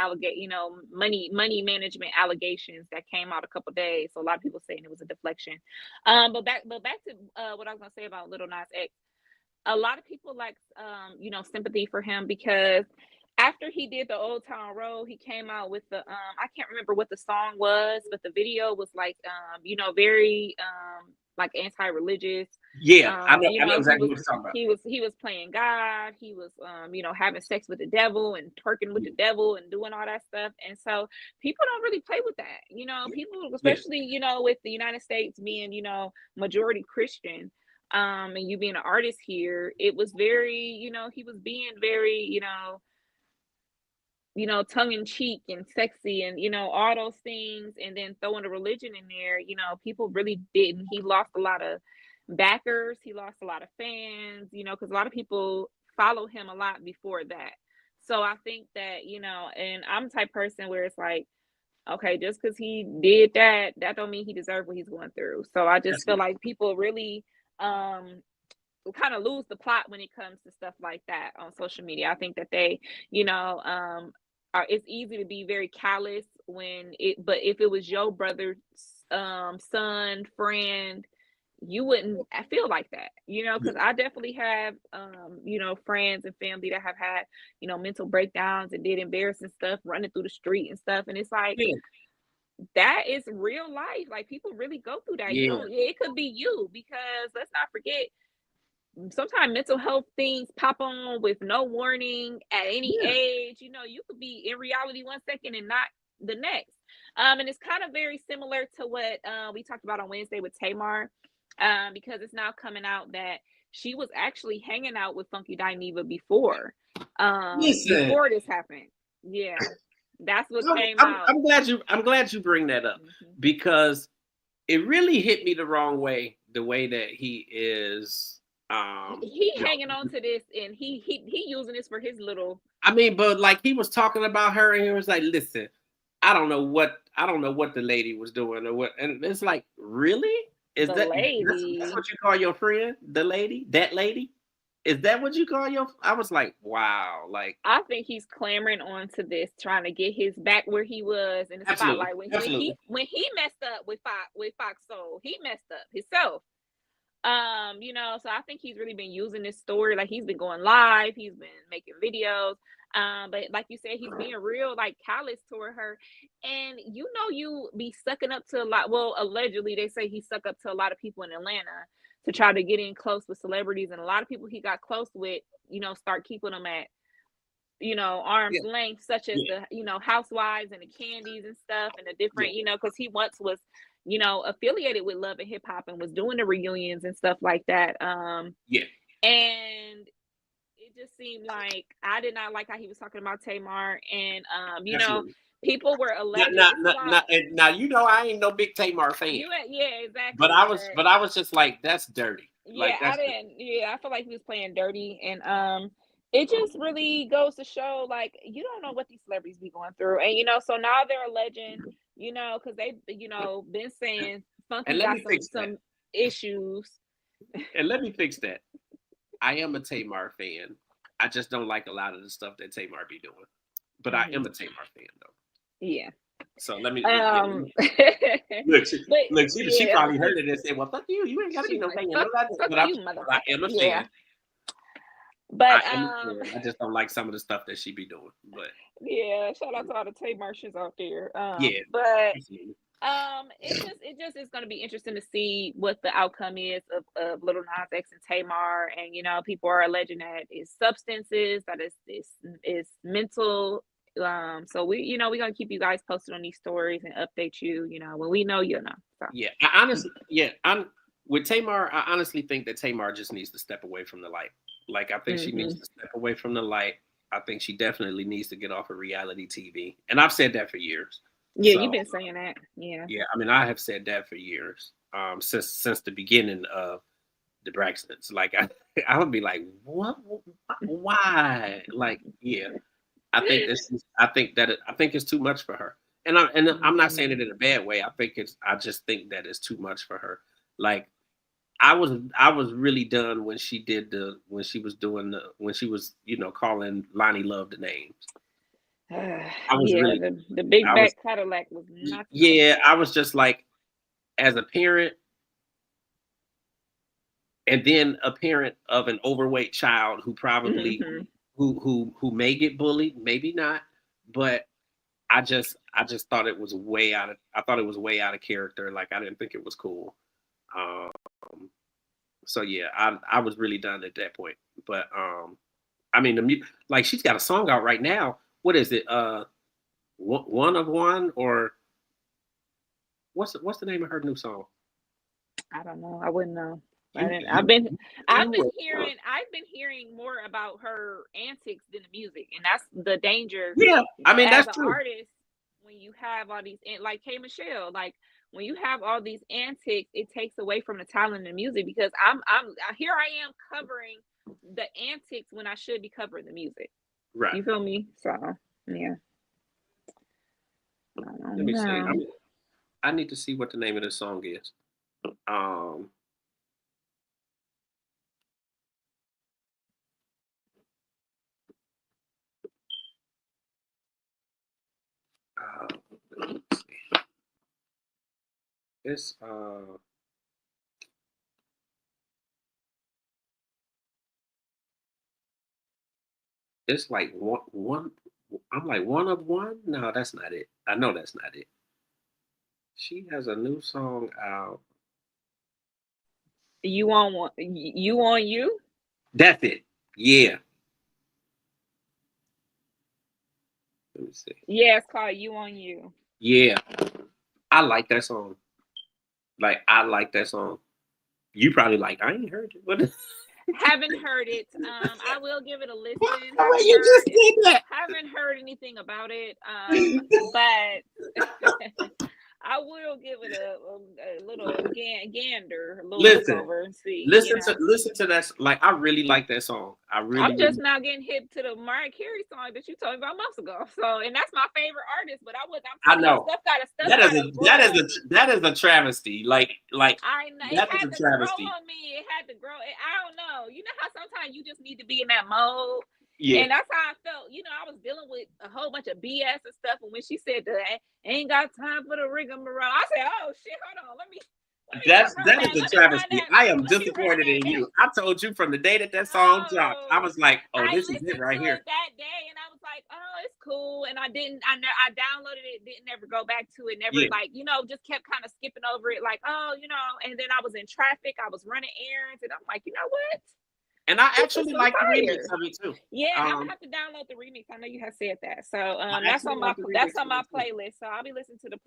money management allegations that came out a couple days. So a lot of people saying it was a deflection. But back to what I was gonna say about Little Nas X. A lot of people like sympathy for him because after he did the Old Town Road, he came out with the I can't remember what the song was, but the video was like very like anti-religious. yeah. I know He exactly was what you're talking about. he was playing God. He was having sex with the devil and twerking with the devil and doing all that stuff. And so people don't really play with that. People, Yeah, especially with the United States being majority Christian, and you being an artist here, it was very, he was being very, tongue in cheek and sexy and, all those things, and then throwing the religion in there, people really didn't. He lost a lot of backers, he lost a lot of fans, because a lot of people follow him a lot before that. So I think that, and I'm the type person where it's like, okay, just because he did that, that don't mean he deserved what he's going through. So I just That's feel it. like people really kind of lose the plot when it comes to stuff like that on social media. I think that they, it's easy to be very callous but if it was your brother's son, friend, you wouldn't feel like that, Yeah. because I definitely have, friends and family that have had, mental breakdowns and did embarrassing stuff running through the street and stuff. And it's like, Yeah. that is real life. Like, people really go through that. Yeah. It could be you, because let's not forget, sometimes mental health things pop on with no warning at any Yeah. age. You could be in reality one second and not the next. And it's kind of very similar to what we talked about on Wednesday with Tamar, because it's now coming out that she was actually hanging out with Funky Dineva Listen, before this happened. Yeah, that's what came I'm, out. I'm glad you bring that up, Mhm. because it really hit me the wrong way, the way that he is. He You know, hanging on to this, and he using this for his little I mean, but like he was talking about her, and he was like, "Listen, I don't know what the lady was doing or what," and it's like, really, is the that's lady. what you call your friend, the lady, that lady? Is that what you call your? I was like, wow, like I think he's clamoring on to this, trying to get his back where he was in the absolutely, spotlight when absolutely, he messed up with Fox Soul. He messed up himself. So I think he's really been using this story. Like, he's been going live, he's been making videos. But like you said, he's being real, like, callous toward her. And you be sucking up to a lot. Well, allegedly they say he suck up to a lot of people in Atlanta to try to get in close with celebrities, and a lot of people he got close with, start keeping them at, arm's yeah, length, such as yeah, the, housewives and the candies and stuff, and the yeah, different, because he once was, affiliated with Love and Hip Hop and was doing the reunions and stuff like that. yeah, And it just seemed like I did not like how he was talking about Tamar, and absolutely. people were Now, alleged. now, This is now, why now, and now, I ain't no big Tamar fan, yeah, but exactly, but I was just like, that's dirty, yeah, like that's just, I feel like he was playing dirty, and it just really goes to show, like, you don't know what these celebrities be going through. And so now they're alleging, because they, been saying and Funky let got me fix that, some issues. and let me fix that. I am a Tamar fan. I just don't like a lot of the stuff that Tamar be doing. But I am Hmm. a Tamar fan though. Yeah. So let me um look. but She yeah, probably heard it and said, "Well, fuck you. You ain't got to be she's no like, fan." fuck But you, I motherfucker. am a Yeah, fan. but I am a fan. I just don't like some of the stuff that she be doing. But yeah, shout out to all the Tamarshers out there. yeah, But absolutely. it just is going to be interesting to see what the outcome is of Little Nas X and Tamar. And people are alleging that it's substances, that is mental. So we're gonna keep you guys posted on these stories and update you. When we know, So Yeah, I honestly, yeah, I'm with Tamar. I honestly think that Tamar just needs to step away from the light. Like, I think she needs hmm to step away from the light. I think she definitely needs to get off of reality TV, and I've said that for years. yeah, you've So been saying that. Yeah. yeah, I mean, I have said that for years, since the beginning of the Braxtons. Like, I would be like, what? Why? Like, yeah, I think it's too much for her. I'm not saying hmm it in a bad way. I just think that it's too much for her. Like, I was really done when she did when she was doing when she was, calling Lonnie Love the names. I was Yeah, really the big I was back Cadillac was not nice. yeah, I was just like, as a parent, and then a parent of an overweight child who probably Hmm who may get bullied, maybe not, but I just thought it was way out of I thought it was way out of character. Like, I didn't think it was cool. Um, so yeah, I was really done at that point. But I mean, like, she's got a song out right now. What is it? One of One, or what's the name of her new song? I don't know. I wouldn't know. I've been you hearing more about her antics than the music, and that's the danger. yeah. I mean, As that's an true. artist, when you have all these, like K Michelle, like when you have all these antics, it takes away from the talent in music, because here I am covering the antics when I should be covering the music. Right. You feel me? So yeah. Let me see. I need to see what the name of the song is. Let me see. It's like one. I'm like one of one. No, that's not it. I know that's not it. She has a new song out. You on one? You on you? That's it. Yeah. Let me see. Yeah, it's called You on You. Yeah, I like that song. Like I like that song. You probably like. I ain't heard it. What? Haven't heard it. I will give it a listen. The way you just did that. Haven't heard anything about it. But I will give it a little gander, a little look over and see. Listen to that. Like I really like that song. I'm just now getting hip to the Mariah Carey song that you told me about months ago. So, and that's my favorite artist. But I know. That is a travesty. Like I know, it had to grow on me. It had to grow. I don't know. You know how sometimes you just need to be in that mode. Yeah. And that's how I felt. You know, I was dealing with a whole bunch of BS and stuff. And when she said that, ain't got time for the rigmarole, I said, oh shit, hold on, let me that is a travesty. I am disappointed in you. I told you from the day that song dropped, I was like, oh, this is it right here. That day, and I was like, oh, it's cool. And I downloaded it, didn't ever go back to it, never just kept kind of skipping over it, like, oh, and then I was in traffic, I was running errands, and I'm like, you know what? And I actually like the remix of it too. Yeah, I'm gonna have to download the remix. I know you have said that. So that's on my playlist. So I'll be listening to the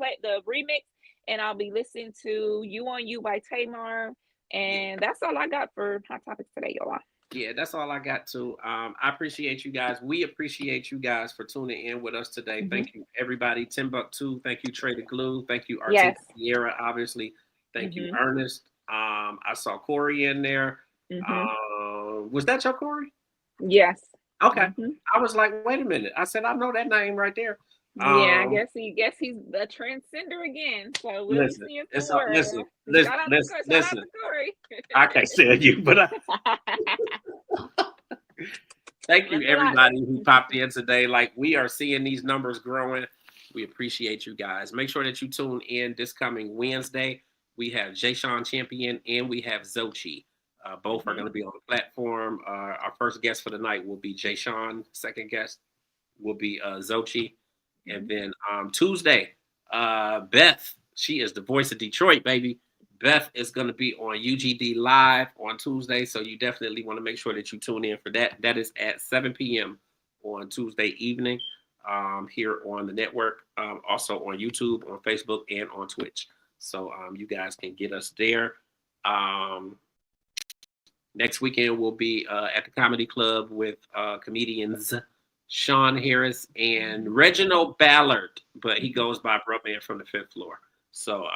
remix, and I'll be listening to You on You by Tamar. And that's all I got for Hot Topics today, y'all. Yeah, that's all I got too. I appreciate you guys. We appreciate you guys for tuning in with us today. Mm-hmm. Thank you, everybody. Timbuktu. Thank you, Trey the Glue. Thank you, Artistic Sierra, obviously. Thank you, Ernest. I saw Corey in there. Was that your Corey? Yes. Okay. I was like, wait a minute. I said, I know that name right there. Yeah, I guess he's a transcender again. So we'll see him somewhere. Listen. I can't say you, but thank you everybody who popped in today. Like, we are seeing these numbers growing. We appreciate you guys. Make sure that you tune in this coming Wednesday. We have Jay Sean Champion and we have Zochi. Both are going to be on the platform. Our first guest for the night will be Jay Sean. Second guest will be Zochi. And then Tuesday, Beth, she is the voice of Detroit, baby. Beth is going to be on UGD Live on Tuesday. So you definitely want to make sure that you tune in for that. That is at 7 p.m. on Tuesday evening here on the network. Also on YouTube, on Facebook, and on Twitch. So you guys can get us there. Next weekend, we'll be at the Comedy Club with comedians Sean Harris and Reginald Ballard, but he goes by Brotman from the Fifth Floor. So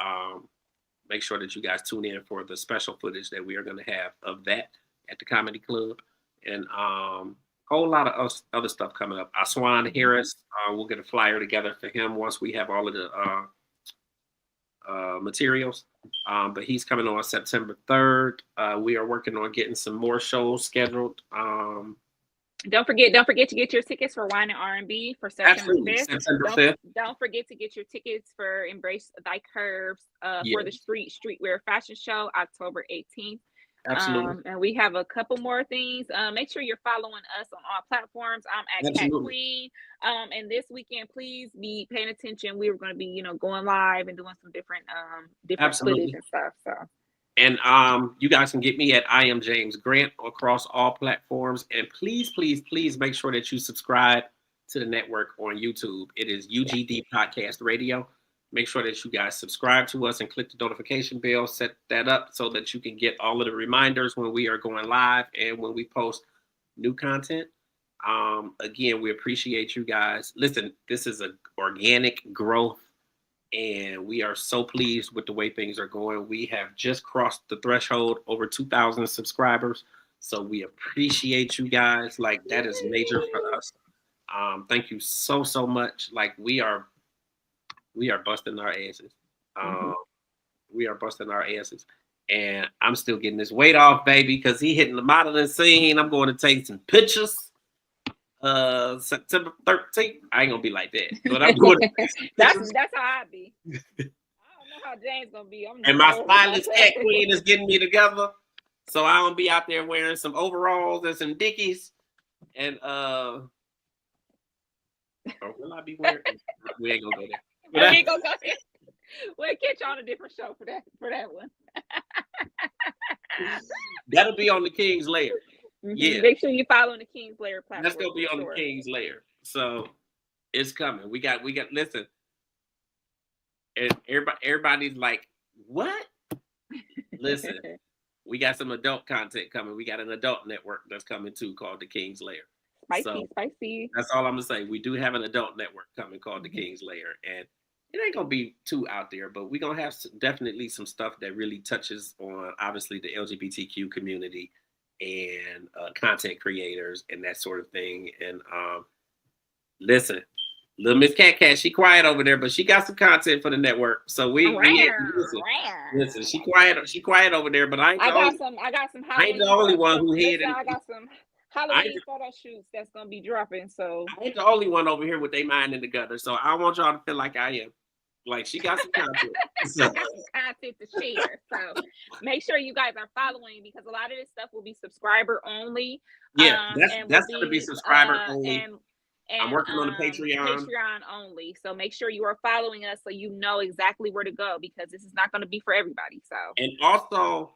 make sure that you guys tune in for the special footage that we are going to have of that at the Comedy Club. And whole lot of other stuff coming up. Aswan Harris, we'll get a flyer together for him once we have all of the materials. But he's coming on September 3rd. We are working on getting some more shows scheduled. Don't forget to get your tickets for Wine and R&B for September 5th. September 5th. Don't forget to get your tickets for Embrace Thy Curves for the Streetwear Fashion Show, October 18th. Absolutely. And we have a couple more things. Make sure you're following us on all platforms. I'm at Cat Queen. And this weekend, please be paying attention. We were going to be, going live and doing some different footage and stuff. So. And you guys can get me at I Am James Grant across all platforms. And please, please, please make sure that you subscribe to the network on YouTube. It is UGD Podcast Radio. Make sure that you guys subscribe to us and click the notification bell. Set that up so that you can get all of the reminders when we are going live and when we post new content. Again, we appreciate you guys. Listen, this is an organic growth, and we are so pleased with the way things are going. We have just crossed the threshold over 2,000 subscribers. So we appreciate you guys. Like, that is major for us. Thank you so much. Like, we are busting our asses. We are busting our asses. And I'm still getting this weight off, baby, because he hitting the modeling scene. I'm going to take some pictures. September 13th. I ain't gonna be like that, but I'm going to that's how I be. I don't know how Jane's gonna be. And my stylist cat queen is getting me together, so I don't be out there wearing some overalls and some dickies. And or will I be wearing? We ain't gonna go there. We ain't gonna go there. We'll catch you on a different show for that one. That'll be on the King's Lair. Yeah. Make sure you follow the King's Lair platform. That's gonna be on the King's Lair. So it's coming. We got listen. And everybody's like, what? Listen, we got some adult content coming. We got an adult network that's coming too called the King's Lair. Spicy. That's all I'm gonna say. We do have an adult network coming called the King's Lair, and it ain't gonna be too out there, but we're gonna have definitely some stuff that really touches on obviously the LGBTQ community and content creators and that sort of thing. And listen, little Miss Cat, she quiet over there, but she got some content for the network. So listen, she quiet over there, but I got some Halloween. I ain't the only one who hid it. I got some Halloween photo shoots that's gonna be dropping. So I ain't the only one over here with their mind in the gutter. So I want y'all to feel like I am. Like, she got some content. Content to share. So make sure you guys are following, because a lot of this stuff will be subscriber only. Yeah, that's going to be subscriber only. And I'm working on the Patreon only. So make sure you are following us so you know exactly where to go, because this is not going to be for everybody. So, and also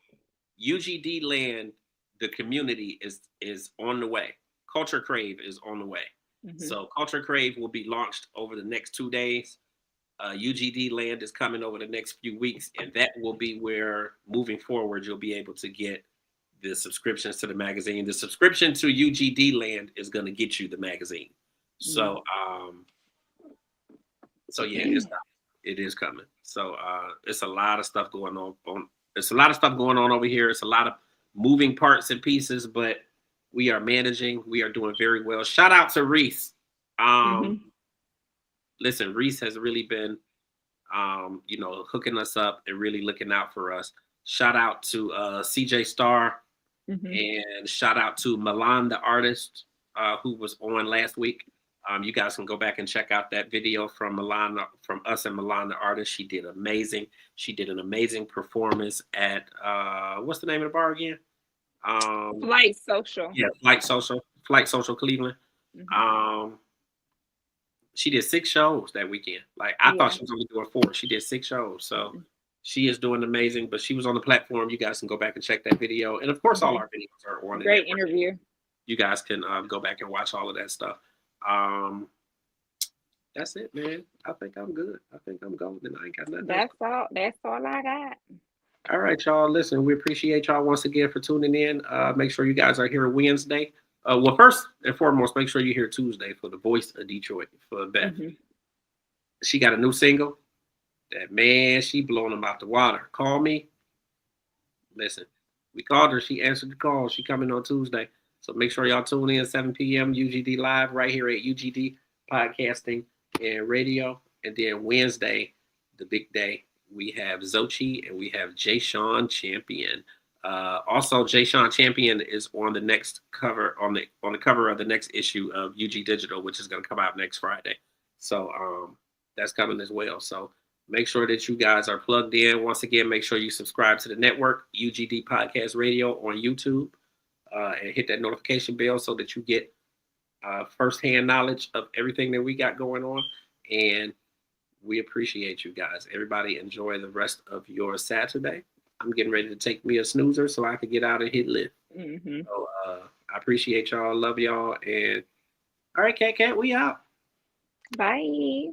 UGD land, the community is on the way. Culture Crave is on the way. So Culture Crave will be launched over the next 2 days. UGD land is coming over the next few weeks, and that will be where, moving forward, you'll be able to get the subscriptions to the magazine. The subscription to UGD land is going to get you the magazine. So, yeah, it is coming. So, it's a lot of stuff going on. It's a lot of stuff going on over here. It's a lot of moving parts and pieces, but we are managing. We are doing very well. Shout out to Reese. Listen, Reese has really been, hooking us up and really looking out for us. Shout out to CJ Starr, and shout out to Milan the artist, who was on last week. You guys can go back and check out that video from Milan, from us and Milan the artist. She did amazing. She did an amazing performance at what's the name of the bar again? Flight Social. Yeah, Flight Social Cleveland. She did 6 shows that weekend. Like, I thought she was only doing 4. She did 6 shows. So she is doing amazing, but she was on the platform. You guys can go back and check that video. And of course, all our videos are on. Great interview. You guys can go back and watch all of that stuff. That's it, man. I think I'm good. I think I'm golden. I ain't got nothing. That's all I got. All right, y'all. Listen, we appreciate y'all once again for tuning in. Make sure you guys are here Wednesday. Well, first and foremost, make sure you're here Tuesday for the Voice of Detroit for Beth. She got a new single. That, man, she blowing them out the water. Call me. Listen, we called her. She answered the call. She coming on Tuesday. So make sure y'all tune in 7 p.m. UGD Live right here at UGD Podcasting and Radio. And then Wednesday, the big day, we have Zochi and we have Jay Sean Champion. Also, Jay Sean Champion is on the next cover, on the cover of the next issue of UG Digital, which is going to come out next Friday. So that's coming as well. So make sure that you guys are plugged in. Once again, make sure you subscribe to the network, UGD Podcast Radio on YouTube, and hit that notification bell so that you get firsthand knowledge of everything that we got going on. And we appreciate you guys. Everybody enjoy the rest of your Saturday. I'm getting ready to take me a snoozer so I can get out and hit lift. So I appreciate y'all. Love y'all. And all right, Cat, we out. Bye.